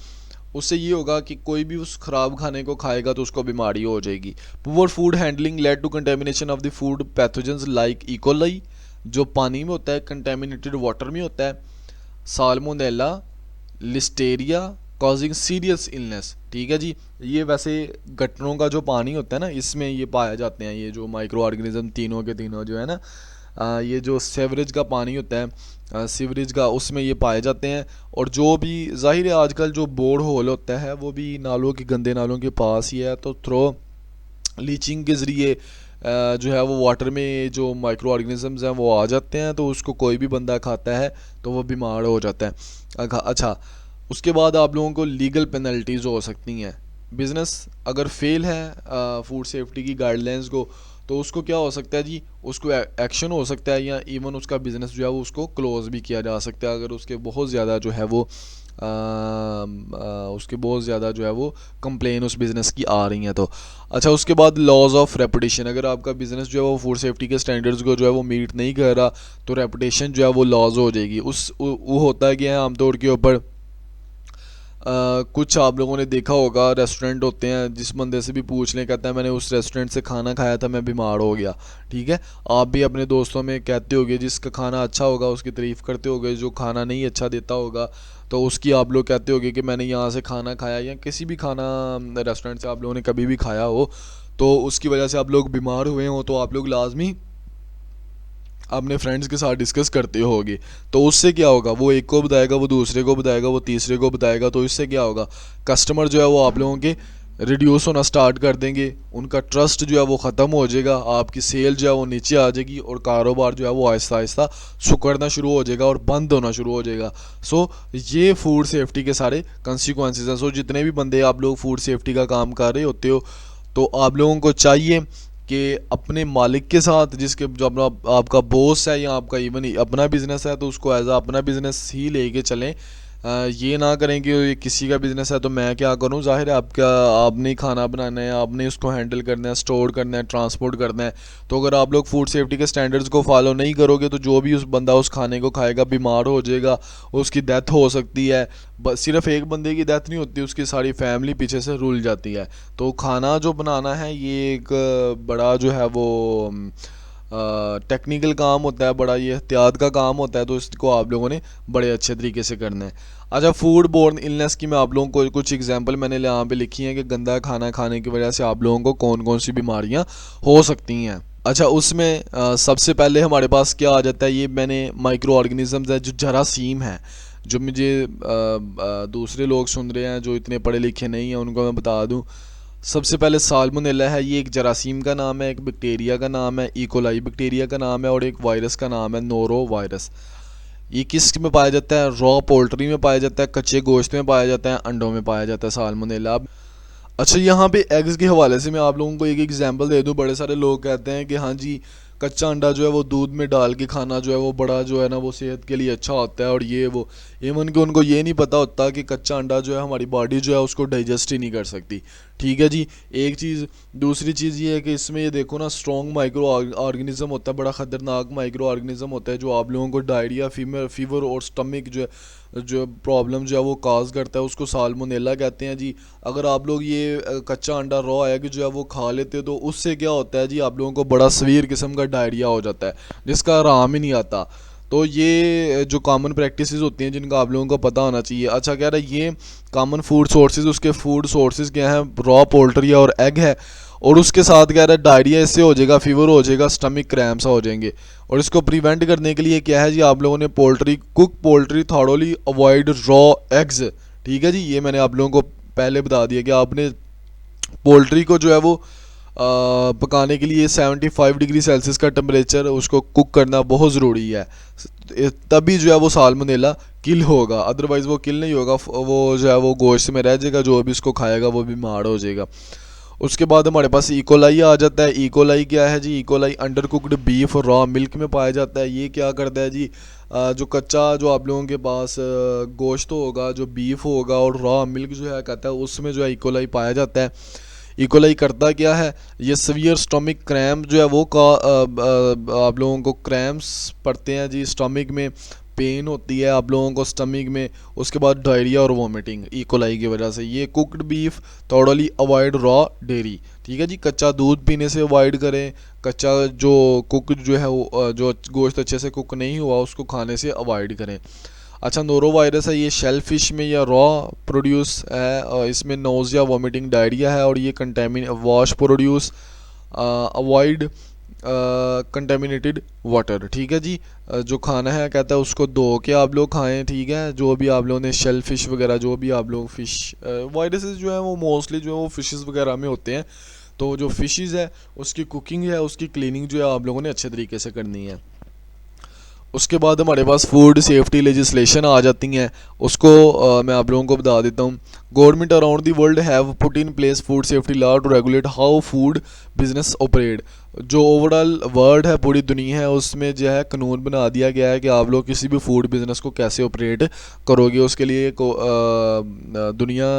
उससे ये होगा कि कोई भी उस ख़राब खाने को खाएगा तो उसको बीमारी हो जाएगी। Poor food handling lead to contamination of the food pathogens like E coli, जो पानी में होता है, कंटेमिनेटेड वाटर में होता है, salmonella, Listeria causing serious illness. ठीक है जी, ये वैसे गटरों का जो पानी होता है ना, इसमें ये पाए जाते हैं, ये जो माइक्रो ऑर्गेनिज्म तीनों के तीनों जो है ना, ये जो सेवरेज का पानी होता है, सीवरेज का, उसमें ये पाए जाते हैं। और जो भी जाहिर है आजकल जो बोर होल होता है वो भी नालों के, गंदे नालों के पास ही है, तो थ्रो लीचिंग के ज़रिए जो है वो वाटर में जो माइक्रो ऑर्गेनिजम्स हैं वो आ जाते हैं, तो उसको कोई भी बंदा खाता है तो वो बीमार हो जाता है। अच्छा, उसके बाद आप लोगों को लीगल पेनल्टीज़ हो सकती हैं। बिज़नेस अगर फेल है फूड सेफ्टी की गाइडलाइंस को, तो उसको क्या हो सकता है जी, उसको एक्शन हो सकता है, या इवन उसका बिज़नेस जो है वो उसको क्लोज़ भी किया जा सकता है अगर उसके बहुत ज़्यादा जो है वो उसके बहुत ज़्यादा जो है वो कंप्लेन उस बिज़नेस की आ रही हैं तो। अच्छा, उसके बाद लॉज ऑफ रेपुटेशन, अगर आपका बिज़नेस जो है वो फूड सेफ्टी के स्टैंडर्ड्स को जो है वो मीट नहीं कर रहा, तो रेपुटेशन जो है वो लॉज हो जाएगी। वो होता है कि आमतौर के ऊपर कुछ आप लोगों ने देखा होगा, रेस्टोरेंट होते हैं, जिस बंदे से भी पूछ लें कहता है मैंने उस रेस्टोरेंट से खाना खाया था, मैं बीमार हो गया। ठीक है, आप भी अपने दोस्तों में कहते होगे, जिसका खाना अच्छा होगा उसकी तारीफ़ करते होगे, जो खाना नहीं अच्छा देता होगा तो उसकी आप लोग कहते होगे कि मैंने यहाँ से खाना खाया, या किसी भी खाना रेस्टोरेंट से आप लोगों ने कभी भी खाया हो तो उसकी वजह से आप लोग बीमार हुए हो, तो आप लोग लाजमी अपने फ्रेंड्स के साथ डिस्कस करते होगे। तो उससे क्या होगा, वो एक को बताएगा, वो दूसरे को बताएगा, वो तीसरे को बताएगा, तो इससे क्या होगा, कस्टमर जो है वो आप लोगों के रिड्यूस होना स्टार्ट कर देंगे, उनका ट्रस्ट जो है वो ख़त्म हो जाएगा, आपकी सेल जो है वो नीचे आ जाएगी, और कारोबार जो है वो आहिस्ता आहिस्ता सुकड़ना शुरू हो जाएगा और बंद होना शुरू हो जाएगा। सो ये फूड सेफ्टी के सारे कंसिक्वेंसेस हैं। सो जितने भी बंदे आप लोग फूड सेफ्टी का काम कर रहे होते हो, तो आप लोगों को चाहिए कि अपने मालिक के साथ, जिसके जो अपना आपका बॉस है या आपका इवन अपना बिज़नेस है, तो उसको एज आ अपना बिज़नेस ही लेके चलें। ये ना करें कि ये किसी का बिज़नेस है तो मैं क्या करूं, ज़ाहिर है आपका, आपने ही खाना बनाना है, आपने उसको हैंडल करना है, स्टोर करना है, ट्रांसपोर्ट करना है। तो अगर आप लोग फूड सेफ्टी के स्टैंडर्ड्स को फॉलो नहीं करोगे तो जो भी उस बंदा उस खाने को खाएगा बीमार हो जाएगा, उसकी डेथ हो सकती है। बस सिर्फ एक बंदे की डेथ नहीं होती, उसकी सारी फैमिली पीछे से रुल जाती है। तो खाना जो बनाना है ये एक बड़ा जो है वो टेक्निकल काम होता है, बड़ा ये एहतियात का काम होता है, तो इसको आप लोगों ने बड़े अच्छे तरीके से करना है। अच्छा, फूड बोर्न इलनेस की मैं आप लोगों को कुछ एग्जांपल मैंने यहाँ पे लिखी हैं कि गंदा खाना खाने की वजह से आप लोगों को कौन कौन सी बीमारियाँ हो सकती हैं। अच्छा, उसमें सबसे पहले हमारे पास क्या आ जाता है, ये मैंने माइक्रो ऑर्गेनिजम्स है जो जरासीम है, जो मुझे दूसरे लोग सुन रहे हैं जो इतने पढ़े लिखे नहीं हैं उनको मैं बता दूं। सबसे पहले साल्मोनेला है, ये एक जरासीम का नाम है, एक बैक्टीरिया का नाम है, इकोलाई बैक्टीरिया का नाम है, और एक वायरस का नाम है नोरो वायरस। ये किस में पाया जाता है, रॉ पोल्ट्री में पाया जाता है, कच्चे गोश्त में पाया जाता है, अंडों में पाया जाता है साल्मोनेला। अच्छा, यहाँ पे एग्स के हवाले से मैं आप लोगों को एक एग्जांपल दे दूँ। बड़े सारे लोग कहते हैं कि हाँ जी, कच्चा अंडा जो है वो दूध में डाल के खाना जो है वो बड़ा जो है ना वो सेहत के लिए अच्छा होता है, और ये वो इवन कि उनको ये नहीं पता होता कि कच्चा अंडा जो है हमारी बॉडी जो है उसको डाइजेस्ट ही नहीं कर सकती। ठीक है जी, एक चीज़। दूसरी चीज़ ये है कि इसमें ये देखो ना, स्ट्रॉन्ग माइक्रो ऑर्गेनिज्म होता है, बड़ा ख़तरनाक माइक्रो ऑर्गेनिज्म होता है, जो आप लोगों को डायरिया, फीवर और स्टमक जो प्रॉब्लम जो है वो काज करता है, उसको साल्मोनेला कहते हैं जी। अगर आप लोग ये कच्चा अंडा रॉ एग जो है वो खा लेते हो, तो उससे क्या होता है जी, आप लोगों को बड़ा सवीर किस्म का डायरिया हो जाता है जिसका आराम ही नहीं आता। तो ये जो कॉमन प्रैक्टिसेस होती हैं जिनका आप लोगों को पता होना चाहिए। अच्छा, कह रहा है ये कॉमन फूड सोर्सेज, उसके फूड सोर्सेज क्या हैं, रॉ पोल्ट्री और एग है, और उसके साथ कह रहा है डायरिया इससे हो जाएगा, फीवर हो जाएगा, स्टमक क्रैम्प्स हो जाएंगे। और इसको प्रिवेंट करने के लिए क्या है जी, आप लोगों ने cook poultry thoroughly avoid raw eggs. ठीक है जी, ये मैंने आप लोगों को पहले बता दिया कि आपने पोल्ट्री को जो है वो पकाने के लिए 75 डिग्री सेल्सियस का टेम्परेचर उसको कुक करना बहुत ज़रूरी है, तभी जो है वो साल्मोनेला किल होगा, अदरवाइज़ वो किल नहीं होगा, वो जो है वो गोश्त में रह जाएगा, जो भी इसको खाएगा वो बीमार हो जाएगा। उसके बाद हमारे पास इकोलाई आ जाता है। इकोलाई क्या है जी, इकोलाई अंडर कुकड बीफ और रॉ मिल्क में पाया जाता है। ये क्या करता है जी, जो कच्चा जो आप लोगों के पास गोश्त होगा, जो बीफ होगा और रॉ मिल्क जो है कहता है, उसमें जो है इकोलाई पाया जाता है। इकोलाई करता क्या है, ये सीवियर स्टमक क्रैम्प जो है वो आप लोगों को क्रैम्प्स पड़ते हैं जी स्टमक में, पेन होती है आप लोगों को स्टमक में, उसके बाद डायरिया और वॉमिटिंग इकोलाई की वजह से। ये cooked beef thoroughly avoid raw dairy, ठीक है जी। कच्चा दूध पीने से अवॉइड करें, कच्चा जो कुक जो है वो जो गोश्त अच्छे से कुक नहीं हुआ उसको खाने से अवॉइड करें। अच्छा, नोरो वायरस है, ये शेल फिश में या रॉ प्रोड्यूस है, इसमें नोज़िया वॉमिटिंग डायरिया है, और ये कंटेमिन wash produce avoid contaminated water, ठीक है जी। जो खाना है कहता है उसको धो के आप लोग खाएं, ठीक है। जो भी आप लोगों ने शेल फिश वगैरह जो भी आप लोग फिश वायरसेस जो है वो मोस्टली जो है वो फिशेस वगैरह में होते हैं। तो जो फिशेस है उसकी कुकिंग है, उसकी क्लीनिंग जो है आप लोगों ने अच्छे तरीके से करनी है। उसके बाद हमारे पास फूड सेफ्टी लेजिस्लेशन आ जाती हैं, उसको मैं आप लोगों को बता देता हूँ। Government around the world have put in place food safety law to regulate how food business operate. जो ओवरऑल वर्ल्ड है, पूरी दुनिया है, उसमें जो है कानून बना दिया गया है कि आप लोग किसी भी फूड बिजनेस को कैसे ऑपरेट करोगे। उसके लिए दुनिया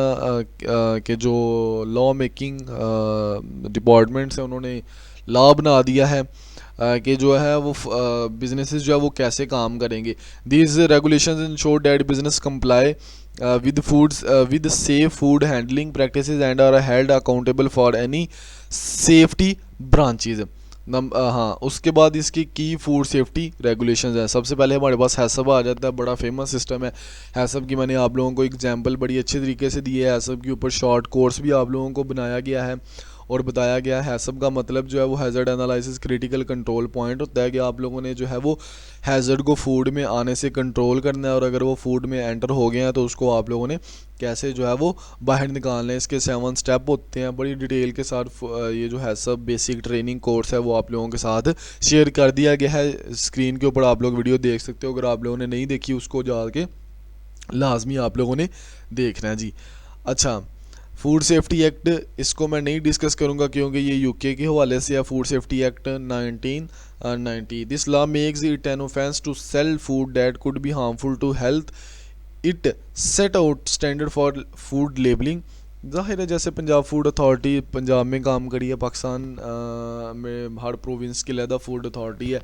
के जो लॉ मेकिंग डिपार्टमेंट्स हैं उन्होंने लॉ बना दिया है कि जो है वो बिजनेसेस जो है वो कैसे काम करेंगे। These regulations ensure that business comply with foods with safe food handling practices and are held accountable for any safety breaches. हाँ, उसके बाद इसकी की फूड सेफ्टी रेगुलेशंस हैं। सबसे पहले हमारे पास हैसब आ जाता है, बड़ा फेमस सिस्टम है हैसब की। मैंने आप लोगों को एग्जांपल बड़ी अच्छे तरीके से दी है, हैसब के ऊपर शॉर्ट कोर्स भी आप लोगों को बनाया गया है और बताया गया है। हैसब का मतलब जो है वो hazard analysis critical control point होता है कि आप लोगों ने जो है वो हैज़र्ड को फूड में आने से कंट्रोल करना है, और अगर वो फूड में एंटर हो गए हैं तो उसको आप लोगों ने कैसे जो है वो बाहर निकालना है। इसके 7 स्टेप होते हैं, बड़ी डिटेल के साथ ये जो हैसब बेसिक ट्रेनिंग कोर्स है वो आप लोगों के साथ शेयर कर दिया गया है। स्क्रीन के ऊपर आप लोग वीडियो देख सकते हो, अगर आप लोगों ने नहीं देखी उसको जाके लाजमी आप लोगों ने देखना है जी। अच्छा, फूड सेफ्टी एक्ट, इसको मैं नहीं डिस्कस करूंगा क्योंकि ये यूके के हवाले से है। Food safety act 1990, this law makes it an offence to sell food that could be harmful to health. It set out standard for food labelling. जाहिर है जैसे पंजाब फूड अथॉरिटी पंजाब में काम करी है, पाकिस्तान में हर प्रोविंस की अलग फूड अथॉरिटी है,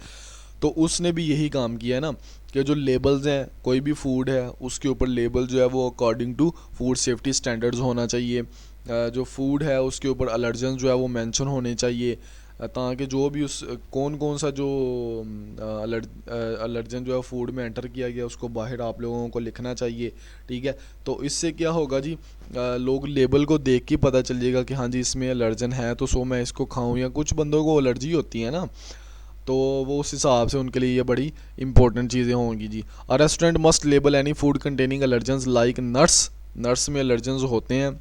तो उसने भी यही काम किया है ना कि जो लेबल्स हैं कोई भी फूड है उसके ऊपर लेबल जो है वो according to food safety standards होना चाहिए। जो फूड है उसके ऊपर अलर्जन जो है वो मेंशन होने चाहिए, ताकि जो भी उस कौन कौन सा जो अलर्जन जो है फूड में एंटर किया गया उसको बाहर आप लोगों को लिखना चाहिए, ठीक है। तो इससे क्या होगा जी, लोग लेबल को देख के पता चल जाएगा कि हाँ जी इसमें अलर्जन है तो सो मैं इसको खाऊं, या कुछ बंदों को एलर्जी होती है ना, तो वो उस हिसाब से उनके लिए ये बड़ी इंपॉर्टेंट चीज़ें होंगी जी। A restaurant must label any food containing allergens like nuts, nuts में एलर्जेंस होते हैं।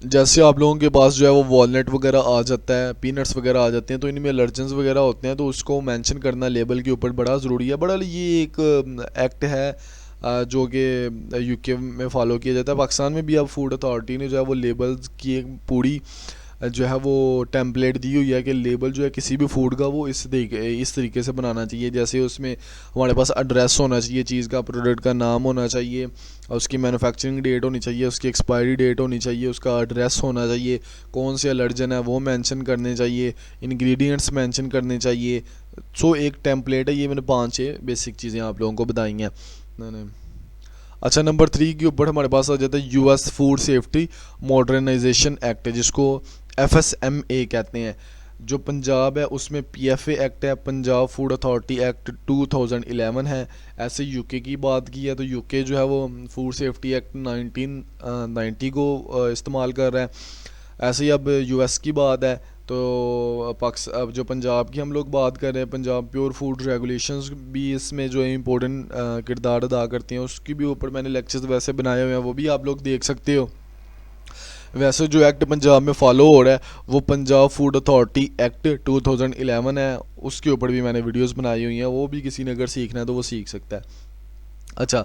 जैसे आप लोगों के पास जो है वो वॉलनट वगैरह आ जाता है, पीनट्स वगैरह आ जाते हैं, तो इनमें एलर्जेंस वगैरह होते हैं, तो उसको मेंशन करना लेबल के ऊपर बड़ा ज़रूरी है। बड़ा ये एक एक्ट है जो कि यूके में फ़ॉलो किया जाता है। पाकिस्तान में भी अब फूड अथॉरिटी ने जो है वो लेबल्स की एक पूरी जो है वो टेम्पलेट दी हुई है कि लेबल जो है किसी भी फूड का वो इस तरीके से बनाना चाहिए। जैसे उसमें हमारे पास एड्रेस होना चाहिए चीज़ का, प्रोडक्ट का नाम होना चाहिए, उसकी मैन्युफैक्चरिंग डेट होनी चाहिए, उसकी एक्सपायरी डेट होनी चाहिए, उसका एड्रेस होना चाहिए, कौन से एलर्जन है वो मेंशन करने चाहिए, इंग्रेडिएंट्स मेंशन करने चाहिए। सो एक टेम्पलेट है, ये मैंने 5-6 बेसिक चीज़ें आप लोगों को बताई हैं मैंने। अच्छा, नंबर 3 के ऊपर हमारे पास आ जाता है US food safety modernization act, जिसको FSMA कहते हैं। जो पंजाब है उसमें PFA एक्ट है, पंजाब फूड अथॉरिटी एक्ट 2011 है। ऐसे यूके की बात की है तो यूके जो है वो फूड सेफ्टी एक्ट 1990 को इस्तेमाल कर रहा है। ऐसे ही अब US की बात है तो अब जो पंजाब की हम लोग बात कर रहे हैं, पंजाब प्योर फूड रेगुलेशंस भी इसमें जो है इम्पोर्टेंट किरदार अदा करती हैं। उसकी भी ऊपर मैंने लेक्चर्स वैसे बनाए हुए हैं, वो भी आप लोग देख सकते हो। वैसे जो एक्ट पंजाब में फॉलो हो रहा है वो पंजाब फूड अथॉरिटी एक्ट 2011 है, उसके ऊपर भी मैंने वीडियोस बनाई हुई हैं, वो भी किसी ने अगर सीखना है तो वो सीख सकता है। अच्छा,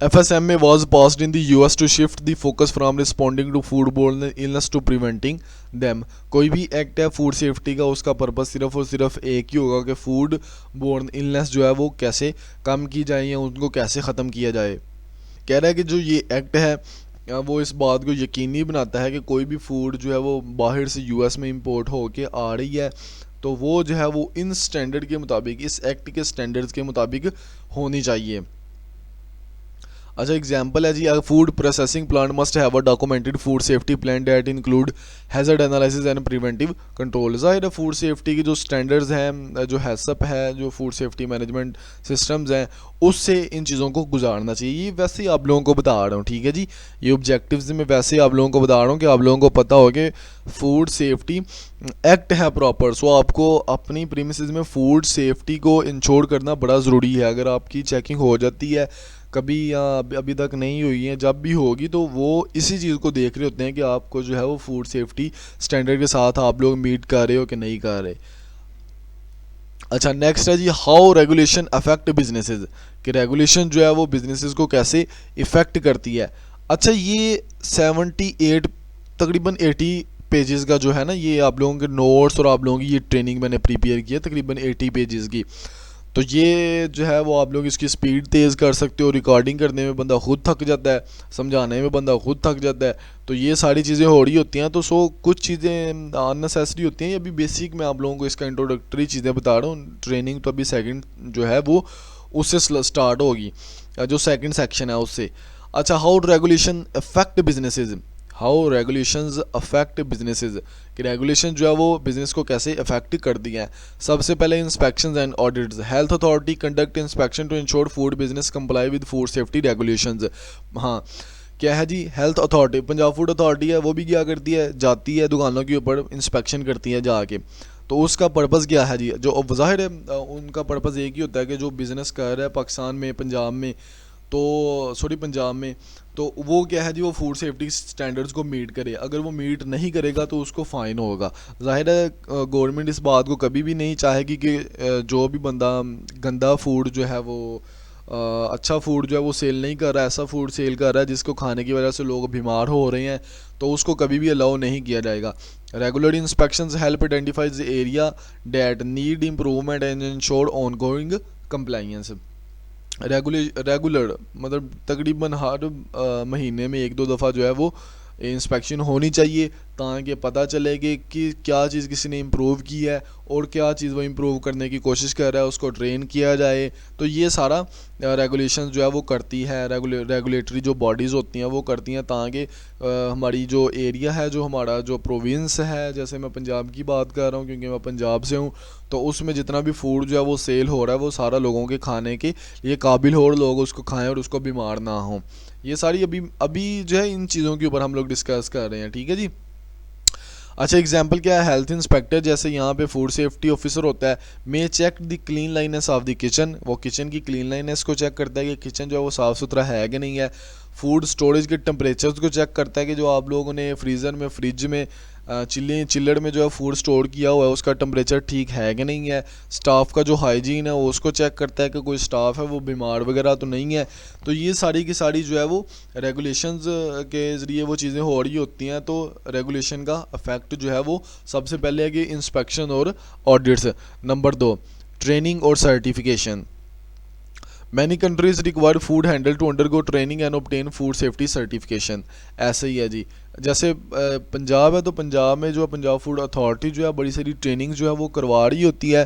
FSMA was passed in the US to shift the focus from responding to foodborne illness to preventing them। कोई भी एक्ट है फूड सेफ्टी का, उसका पर्पस सिर्फ और सिर्फ एक ही होगा कि फूड बोर्न इलनेस जो है वो कैसे कम की जाए या उनको कैसे ख़त्म किया जाए। कह रहा है कि जो ये एक्ट है वो इस बात को यकीनी बनाता है कि कोई भी फूड जो है वो बाहर से US में इंपोर्ट हो के आ रही है तो वो जो है वो इन स्टैंडर्ड के मुताबिक, इस एक्ट के स्टैंडर्ड्स के मुताबिक होनी चाहिए। अच्छा एग्जांपल है जी, a food processing plant must have a documented food safety plan that include hazard analysis and preventive control. ज़ाहिर है फूड सेफ्टी की जो स्टैंडर्ड्स हैं, जो हैसअप है, जो फूड सेफ्टी मैनेजमेंट सिस्टम्स हैं, उससे इन चीज़ों को गुजारना चाहिए। ये वैसे ही आप लोगों को बता रहा हूँ, ठीक है जी, ये ऑब्जेक्टिव्स में वैसे ही आप लोगों को बता रहा हूँ कि आप लोगों को पता हो कि फूड सेफ्टी एक्ट है प्रॉपर। सो आपको अपनी प्रीमिसेस में फूड सेफ्टी को इंश्योर करना बड़ा ज़रूरी है। अगर आपकी चेकिंग हो जाती है कभी या अभी तक नहीं हुई है, जब भी होगी तो वो इसी चीज़ को देख रहे होते हैं कि आपको जो है वो फूड सेफ्टी स्टैंडर्ड के साथ आप लोग मीट कर रहे हो कि नहीं कर रहे। अच्छा नेक्स्ट है जी, हाउ रेगुलेशन अफेक्ट बिजनेसेस, कि रेगुलेशन जो है वो बिजनेसेस को कैसे इफ़ेक्ट करती है। अच्छा ये 78 तकरीबन 80 पेजेस का जो है ना, ये आप लोगों के नोट्स और आप लोगों की ये ट्रेनिंग मैंने प्रिपेयर की है तकरीबन 80 पेजेस की। तो ये जो है वो आप लोग इसकी स्पीड तेज़ कर सकते हो। रिकॉर्डिंग करने में बंदा खुद थक जाता है, समझाने में बंदा खुद थक जाता है, तो ये सारी चीज़ें हो रही होती हैं। तो कुछ चीज़ें अननेसेसरी होती हैं। अभी बेसिक मैं आप लोगों को इसका इंट्रोडक्टरी चीज़ें बता रहा हूँ। ट्रेनिंग तो अभी सेकंड जो है वो उससे स्टार्ट होगी, जो सेकंड सेक्शन है उससे। अच्छा how regulation affect businesses, how regulations affect businesses, कि रेगुलेशन जो है वो बिजनेस को कैसे अफेक्ट करती हैं। सबसे पहले inspections and audits, health authority conduct inspection to ensure food business comply with food safety regulations. हाँ क्या है जी, health authority, Punjab food authority है, वो भी क्या करती है, जाती है दुकानों के ऊपर इंस्पेक्शन करती है जाके। तो उसका पर्पज़ क्या है जी, जो ज़ाहिर है उनका पर्पज़ एक ही होता है कि जो बिज़नेस कर रहा है पाकिस्तान में, पंजाब में, तो सॉरी पंजाब में, तो वो क्या है जी, वो फूड सेफ्टी स्टैंडर्ड्स को मीट करे। अगर वो मीट नहीं करेगा तो उसको फ़ाइन होगा। ज़ाहिर है गवर्नमेंट इस बात को कभी भी नहीं चाहेगी कि जो भी बंदा गंदा फूड जो है वो अच्छा फूड जो है वो सेल नहीं कर रहा है, ऐसा फूड सेल कर रहा है जिसको खाने की वजह से लोग बीमार हो रहे हैं, तो उसको कभी भी अलाउ नहीं किया जाएगा। Regular inspections help identifies the area that need improvement and ensure ongoing compliance. Regular मतलब तकरीबन हर महीने में एक दो दफ़ा जो है वो इंस्पेक्शन होनी चाहिए, ताकि पता चले कि क्या चीज़ किसी ने इम्प्रूव की है और क्या चीज़ वो इम्प्रूव करने की कोशिश कर रहा है, उसको ट्रेन किया जाए। तो ये सारा रेगुलेशन जो है वो करती है, रेगुलेटरी जो बॉडीज़ होती हैं वो करती हैं, ताकि हमारी जो एरिया है, जो हमारा जो प्रोविंस है, जैसे मैं पंजाब की बात कर रहा हूँ क्योंकि मैं पंजाब से हूँ, तो उसमें जितना भी फूड जो है वो सेल हो रहा है वो सारा लोगों के खाने के लिए काबिल हो और लोग उसको खाएं और उसको बीमार ना हों। ये सारी अभी अभी जो है इन चीज़ों के ऊपर हम लोग डिस्कस कर रहे हैं, ठीक है जी। अच्छा एग्जांपल क्या है, हेल्थ इंस्पेक्टर जैसे यहाँ पे फूड सेफ्टी ऑफिसर होता है, may check the cleanliness of the kitchen, वो किचन की क्लीन लाइनेस को चेक करता है कि किचन जो है वो साफ़ सुथरा है कि नहीं है। फूड स्टोरेज के टेम्परेचर्स को चेक करता है कि जो आप लोगों ने फ्रीज़र में, फ्रिज में, चिल्लर में जो है फूड स्टोर किया हुआ है उसका टेम्परेचर ठीक है कि नहीं है। स्टाफ का जो हाइजीन है वो उसको चेक करता है कि कोई स्टाफ है वो बीमार वगैरह तो नहीं है। तो ये सारी की सारी जो है वो रेगुलेशंस के ज़रिए वो चीज़ें हो रही होती हैं। तो रेगुलेशन का इफेक्ट जो है वो सबसे पहले है कि इंस्पेक्शन और ऑडिट्स। नंबर 2 ट्रेनिंग और certification. Many countries require food handle to undergo training and obtain food safety certification. ऐसे ही है जी, जैसे पंजाब है तो पंजाब में जो है पंजाब फूड अथॉरिटी जो है बड़ी सारी ट्रेनिंग जो है वो करवा रही होती है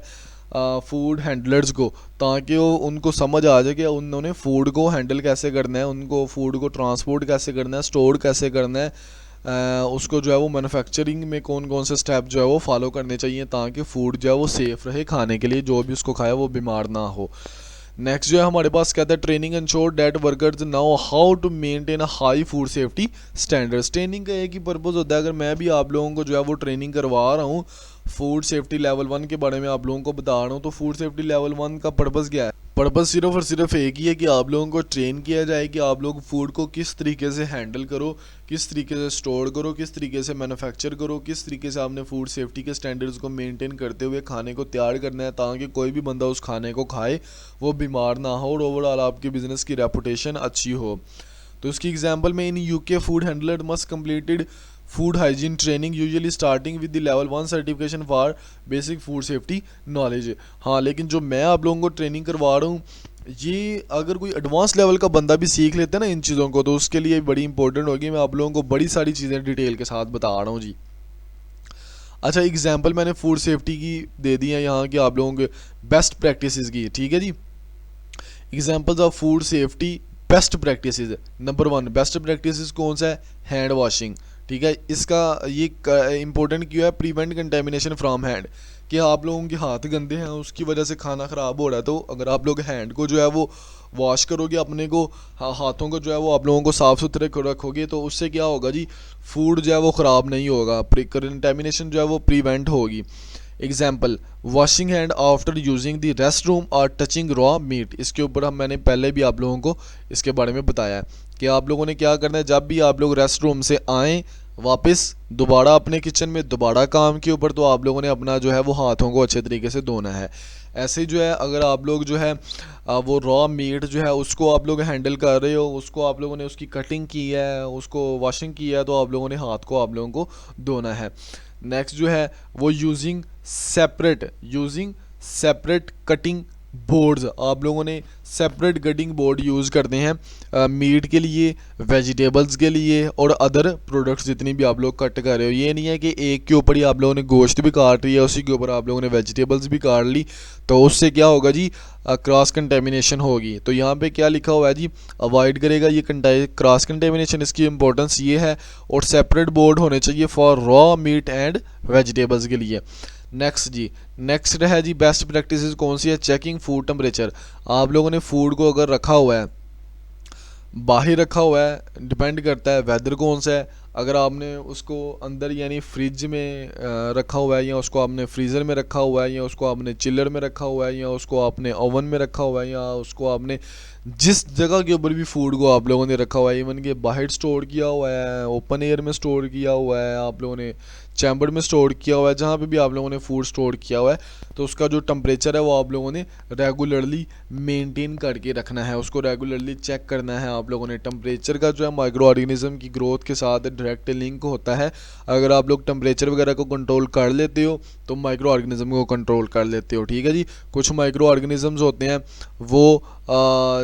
फूड हैंडलर्स को, ताकि वो उनको समझ आ जाए कि उन्होंने फ़ूड को हैंडल कैसे करना है, उनको फ़ूड को ट्रांसपोर्ट कैसे करना है, स्टोर कैसे करना है, उसको जो है वो मैन्युफैक्चरिंग में कौन कौन से स्टेप जो है वो फॉलो करने चाहिए, ताकि फ़ूड जो है वो सेफ़ रहे खाने के लिए, जो भी उसको खाए वो बीमार ना हो। नेक्स्ट जो है हमारे पास कहता है training ensure that workers now how to maintain a high food safety standards. Training का एक ही पर्पज़ होता है, अगर मैं भी आप लोगों को जो है वो ट्रेनिंग करवा रहा हूँ फूड सेफ्टी लेवल 1 के बारे में आप लोगों को बता रहा हूँ, तो फूड सेफ्टी लेवल 1 का पर्पज़ क्या है? पर्पज़ सिर्फ और सिर्फ एक ही है कि आप लोगों को ट्रेन किया जाए कि आप लोग फूड को किस तरीके से हैंडल करो, किस तरीके से स्टोर करो, किस तरीके से मैन्युफैक्चर करो, किस तरीके से आपने फूड सेफ्टी के स्टैंडर्ड्स को मेंटेन करते हुए खाने को तैयार करना है, ताकि कोई भी बंदा उस खाने को खाए वो बीमार ना हो और ओवरऑल आपकी बिज़नेस की रेपुटेशन अच्छी हो। तो इसकी एग्जांपल में in UK food handler must completed food hygiene training usually starting with the level 1 certification for basic food safety knowledge. हाँ लेकिन जो मैं आप लोगों को ट्रेनिंग करवा रहा हूँ, ये अगर कोई एडवांस लेवल का बंदा भी सीख लेता है ना इन चीज़ों को, तो उसके लिए बड़ी इंपॉर्टेंट होगी। मैं आप लोगों को बड़ी सारी चीज़ें डिटेल के साथ बता रहा हूँ जी। अच्छा एग्जांपल मैंने फूड सेफ्टी की दे दी है यहाँ की आप लोगों के बेस्ट प्रैक्टिसेस की, ठीक है जी। Examples of food safety best practices, number 1 best practices कौन सा है, हैंड वॉशिंग, ठीक है। इसका ये इंपॉर्टेंट क्यों है, प्रिवेंट कंटेमिनेशन फ्रॉम हैंड, कि आप लोगों के हाथ गंदे हैं उसकी वजह से खाना ख़राब हो रहा है, तो अगर आप लोग हैंड को जो है वो वॉश करोगे, अपने को हाथों को जो है वो आप लोगों को साफ़ सुथरे रखोगे, तो उससे क्या होगा जी, फूड जो है वो ख़राब नहीं होगा, कंटेमिनेशन जो है वो प्रिवेंट होगी। Example, washing hand after using the rest room और टचिंग रॉ मीट, इसके ऊपर मैंने पहले भी आप लोगों को इसके बारे में बताया है कि आप लोगों ने क्या करना है, जब भी आप लोग रेस्ट रूम से आएँ वापस दोबारा अपने किचन में दोबारा काम के ऊपर, तो आप लोगों ने अपना जो है वो हाथों को अच्छे तरीके से धोना है। ऐसे ही जो है अगर आप लोग जो है वो रॉ मीट जो है उसको आप लोग हैंडल कर रहे हो, उसको आप लोगों ने उसकी कटिंग की है, उसको वॉशिंग की है, तो आप लोगों ने हाथ को आप लोगों को धोना है। नेक्स्ट जो है वो यूजिंग सेपरेट कटिंग बोर्ड्स, आप लोगों ने सेपरेट कटिंग बोर्ड यूज़ करते हैं मीट के लिए, वेजिटेबल्स के लिए और अदर प्रोडक्ट्स जितनी भी आप लोग कट कर रहे हो। ये नहीं है कि एक के ऊपर ही आप लोगों ने गोश्त भी काट लिया, उसी के ऊपर आप लोगों ने वेजिटेबल्स भी काट ली, तो उससे क्या होगा जी, क्रॉस कंटेमिनेशन होगी। तो यहाँ पे क्या लिखा हुआ है जी, अवॉइड करेगा ये क्रॉस कंटेमिनेशन, इसकी इंपॉर्टेंस ये है, और सेपरेट बोर्ड होने चाहिए for raw meat and vegetables के लिए। नेक्स्ट है जी बेस्ट प्रैक्टिसेस कौन सी है, चेकिंग फूड टेम्परेचर, आप लोगों ने फूड को अगर रखा हुआ है, बाहर रखा हुआ है, डिपेंड करता है वेदर कौन सा है, अगर आपने उसको अंदर यानी फ्रिज में रखा हुआ है, या उसको आपने फ्रीज़र में रखा हुआ है, या उसको आपने चिलर में रखा हुआ है, या उसको आपने ओवन में रखा हुआ है, या उसको आपने जिस जगह के ऊपर भी फूड को आप लोगों ने रखा हुआ है, इवन कि बाहर स्टोर किया हुआ है, ओपन एयर में स्टोर किया हुआ है, आप लोगों ने चैम्बर में स्टोर किया हुआ है, जहाँ पे भी आप लोगों ने फूड स्टोर किया हुआ है, तो उसका जो टेम्परेचर है वो आप लोगों ने रेगुलरली मेंटेन करके रखना है, उसको रेगुलरली चेक करना है आप लोगों ने। टेम्परेचर का जो है माइक्रो ऑर्गेनिज्म की ग्रोथ के साथ डायरेक्ट लिंक होता है, अगर आप लोग टेम्परेचर वगैरह को कंट्रोल कर लेते हो तो माइक्रो ऑर्गेनिज्म को कंट्रोल कर लेते हो, ठीक है जी। कुछ माइक्रो ऑर्गेनिजम्स होते हैं वो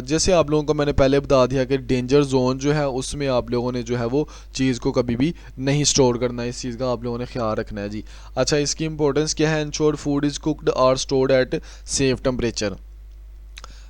जैसे आप लोगों को मैंने पहले बता दिया कि डेंजर जोन जो है उसमें आप लोगों ने जो है वो चीज़ को कभी भी नहीं स्टोर करना है, इस चीज़ का आप लोगों ने ख्याल रखना है जी। अच्छा, इसकी इंपॉर्टेंस क्या है, इंश्योर फूड इज़ कुक्ड और स्टोर्ड एट सेफ टेम्परेचर।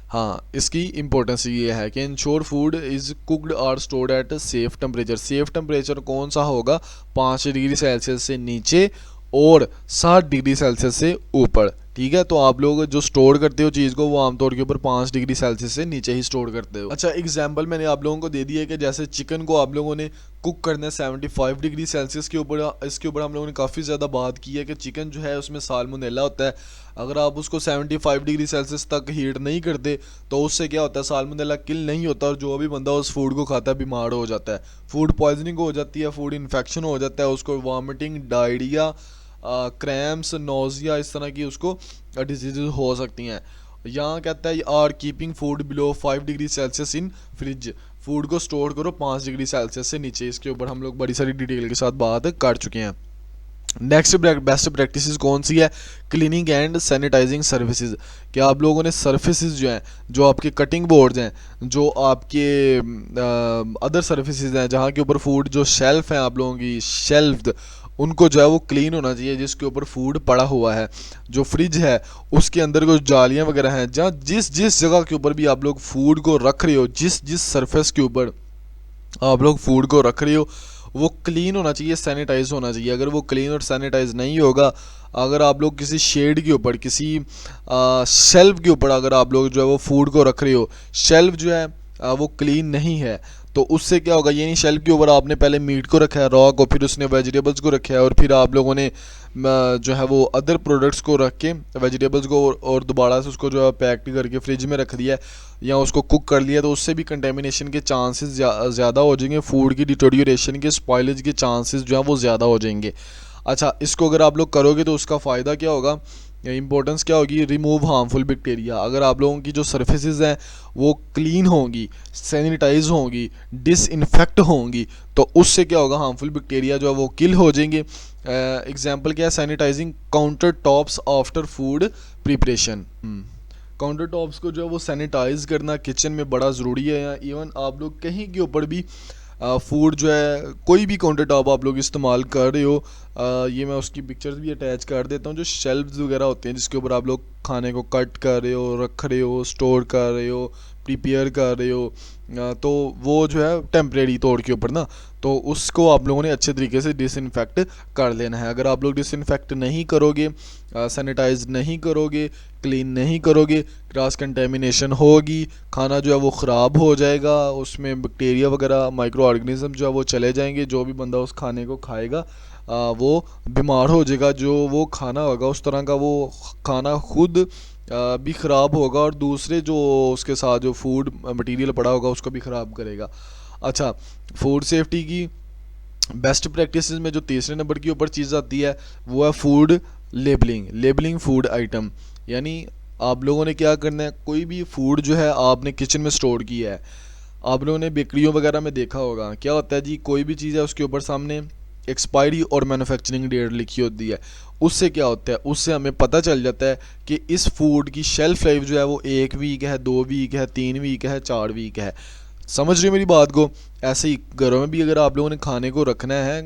हाँ, इसकी इंपॉर्टेंस ये है कि इंश्योर फूड इज़ कुक्ड और stored at safe temperature. Safe temperature कौन सा होगा, 5 डिग्री सेल्सियस से नीचे और 60 डिग्री सेल्सियस से ऊपर, ठीक है। तो आप लोग जो स्टोर करते हो चीज़ को वो आमतौर के ऊपर 5 डिग्री सेल्सियस से नीचे ही स्टोर करते हो। अच्छा, एग्जांपल मैंने आप लोगों को दे दिया है कि जैसे चिकन को आप लोगों ने कुक करना है 75 डिग्री सेल्सियस के ऊपर, इसके ऊपर हम लोगों ने काफ़ी ज़्यादा बात की है कि चिकन जो है उसमें साल्मोनेला होता है, अगर आप उसको 75 डिग्री सेल्सियस तक हीट नहीं करते तो उससे क्या होता है, साल्मोनेला किल नहीं होता, और जो भी बंदा उस फूड को खाता है बीमार हो जाता है, फूड पॉइजनिंग हो जाती है, फूड इन्फेक्शन हो जाता है, उसको वॉमिटिंग, डायरिया, क्रैम्प्स, नोजिया, इस तरह की उसको डिजीज़ हो सकती हैं। यहाँ कहता है are keeping food below 5 degree Celsius in fridge, food को स्टोर करो 5 डिग्री सेल्सियस से नीचे, इसके ऊपर हम लोग बड़ी सारी डिटेल के साथ बात कर चुके हैं। नेक्स्ट बेस्ट प्रैक्टिसेस कौन सी है, क्लीनिंग एंड सैनिटाइजिंग सर्विसेज, कि आप लोगों ने सर्विसेज जो हैं, जो आपके कटिंग बोर्ड्स हैं, जो आपके अदर सर्विसेज हैं, जहाँ के ऊपर फूड जो शेल्फ हैं आप लोगों की शेल्फ, उनको जो है वो क्लीन होना चाहिए, जिसके ऊपर फूड पड़ा हुआ है। जो फ्रिज है उसके अंदर कुछ जालियाँ वगैरह हैं, जहाँ जिस जगह के ऊपर भी आप लोग फूड को रख रहे हो, जिस सरफेस के ऊपर आप लोग फूड को रख रहे हो वो क्लीन होना चाहिए, सैनिटाइज होना चाहिए। अगर वो क्लीन और सैनिटाइज नहीं होगा, अगर आप लोग किसी शेड के ऊपर, किसी शेल्फ के ऊपर अगर आप लोग जो है वो फूड को रख रहे हो, शेल्फ जो है वो क्लीन नहीं है, तो उससे क्या होगा, ये नहीं शेल्फ के ऊपर आपने पहले मीट को रखा है रॉ को, फिर उसने वेजिटेबल्स को रखा है, और फिर आप लोगों ने जो है वो अदर प्रोडक्ट्स को रख के वेजिटेबल्स को और दोबारा से उसको जो है पैक करके फ्रिज में रख दिया या उसको कुक कर लिया, तो उससे भी कंटेमिनेशन के चांसेस ज़्यादा हो जाएंगे, फूड की डिटोरियोरेशन के, स्पॉइलेज के चांसेस जो है वो ज़्यादा हो जाएंगे। अच्छा, इसको अगर आप लोग करोगे तो उसका फ़ायदा क्या होगा, इंपॉर्टेंस क्या होगी, रिमूव हार्मफुल बैक्टीरिया। अगर आप लोगों की जो सर्फेसिस हैं वो क्लीन होंगी, सैनिटाइज होंगी, डिसइंफेक्ट होंगी, तो उससे क्या होगा, हार्मफुल बैक्टीरिया जो है वो किल हो जाएंगे। एग्जांपल क्या है, sanitising counter tops after food preparation. Counter tops को जो है वो सैनिटाइज करना किचन में बड़ा ज़रूरी है। या इवन आप लोग कहीं के ऊपर भी फूड जो है, कोई भी काउंटर टॉप आप लोग इस्तेमाल कर रहे हो, ये मैं उसकी पिक्चर्स भी अटैच कर देता हूँ। जो शेल्व्स वगैरह होते हैं जिसके ऊपर आप लोग खाने को कट कर रहे हो, रख रहे हो, स्टोर कर रहे हो, प्रिपेयर कर रहे हो, तो वो जो है टेम्परेरी तौर के ऊपर ना, तो उसको आप लोगों ने अच्छे तरीके से डिसइंफेक्ट कर लेना है। अगर आप लोग डिसइंफेक्ट नहीं करोगे, सैनिटाइज नहीं करोगे, क्लीन नहीं करोगे, क्रॉस कंटेमिनेशन होगी, खाना जो है वो ख़राब हो जाएगा, उसमें बैक्टीरिया वगैरह माइक्रो ऑर्गेनिज्म जो है वो चले जाएंगे, जो भी बंदा उस खाने को खाएगा वो बीमार हो जाएगा। जो वो खाना होगा उस तरह का वो खाना खुद भी ख़राब होगा और दूसरे जो उसके साथ जो फूड मटेरियल पड़ा होगा उसको भी ख़राब करेगा। अच्छा, फूड सेफ्टी की बेस्ट प्रैक्टिसेस में जो तीसरे नंबर के ऊपर चीज़ आती है वो है फूड लेबलिंग फूड आइटम। यानी आप लोगों ने क्या करना है, कोई भी फूड जो है आपने किचन में स्टोर किया है, आप लोगों ने बेकरियों वगैरह में देखा होगा क्या होता है जी, कोई भी चीज़ है उसके ऊपर सामने एक्सपायरी और मैन्युफैक्चरिंग डेट लिखी होती है। उससे क्या होता है, उससे हमें पता चल जाता है कि इस फूड की शेल्फ लाइफ जो है वो 1 वीक है, 2 वीक है, 3 वीक है, 4 वीक है। समझ रहे हो मेरी बात को? ऐसे ही घरों में भी अगर आप लोगों ने खाने को रखना है,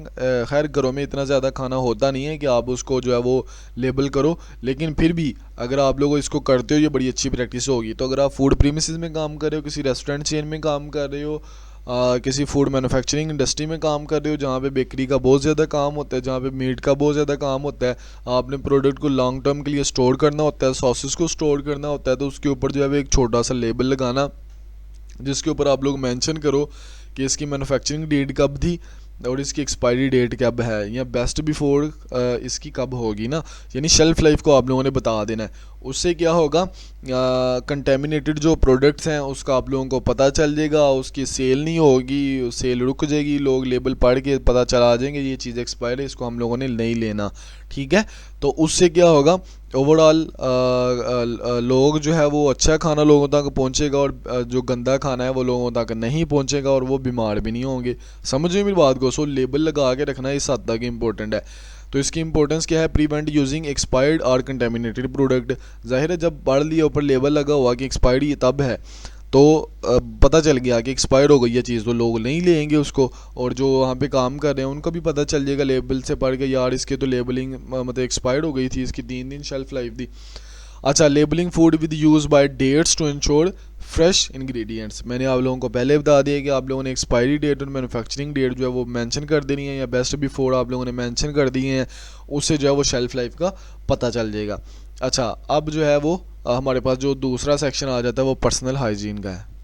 खैर घरों में इतना ज़्यादा खाना होता नहीं है कि आप उसको जो है वो लेबल करो, लेकिन फिर भी अगर आप लोग इसको करते हो ये बड़ी अच्छी प्रैक्टिस होगी। तो अगर आप फूड प्रीमिसेस में काम कर रहे हो, किसी रेस्टोरेंट चेन में काम कर रहे हो, किसी फूड मैन्युफैक्चरिंग इंडस्ट्री में काम कर रहे हो जहाँ पे बेकरी का बहुत ज़्यादा काम होता है, जहाँ पे मीट का बहुत ज़्यादा काम होता है, आपने प्रोडक्ट को लॉन्ग टर्म के लिए स्टोर करना होता है, सॉसेस को स्टोर करना होता है, तो उसके ऊपर जो है वो एक छोटा सा लेबल लगाना जिसके ऊपर आप लोग मेंशन करो कि इसकी मैन्युफैक्चरिंग डेट कब थी और इसकी एक्सपायरी डेट कब है, या बेस्ट बिफोर इसकी कब होगी ना, यानी शेल्फ लाइफ को आप लोगों ने बता देना है। उससे क्या होगा, कंटेमिनेटेड जो प्रोडक्ट्स हैं उसका आप लोगों को पता चल जाएगा, उसकी सेल नहीं होगी, सेल रुक जाएगी, लोग लेबल पढ़ के पता चला आ जाएंगे ये चीज़ एक्सपायर है, इसको हम लोगों ने नहीं लेना। ठीक है, तो उससे क्या होगा, ओवरऑल लोग जो है वो अच्छा खाना लोगों तक पहुंचेगा और जो गंदा खाना है वो लोगों तक नहीं पहुंचेगा और वो बीमार भी नहीं होंगे। समझिए मेरी बात को? सो लेबल लगा के रखना इस हद तक इम्पोर्टेंट है। तो इसकी इंपॉर्टेंस क्या है, प्रीवेंट यूजिंग एक्सपायर्ड और कंटेमिनेटेड प्रोडक्ट। जाहिर है जब पढ़ लिया ऊपर लेबल लगा हुआ कि एक्सपायर्ड ये तब है, तो पता चल गया कि एक्सपायर हो गई है चीज़, तो लोग नहीं लेंगे उसको, और जो वहाँ पे काम कर रहे हैं उनको भी पता चल जाएगा लेबल से पढ़ के, यार इसके तो लेबलिंग मतलब एक्सपायर्ड हो गई थी, इसकी 3 दिन शेल्फ लाइफ थी। अच्छा, labelling food with use by dates to ensure fresh ingredients. मैंने आप लोगों को पहले बता दिया कि आप लोगों ने एक्सपायरी डेट और मैन्युफैक्चरिंग डेट जो है वो मेंशन कर देनी है, या बेस्ट बिफोर आप लोगों ने मेंशन कर दिए हैं, उससे जो है वो शेल्फ लाइफ का पता चल जाएगा। अच्छा, अब जो है वो हमारे पास जो दूसरा सेक्शन आ जाता है वो पर्सनल हाइजीन का है।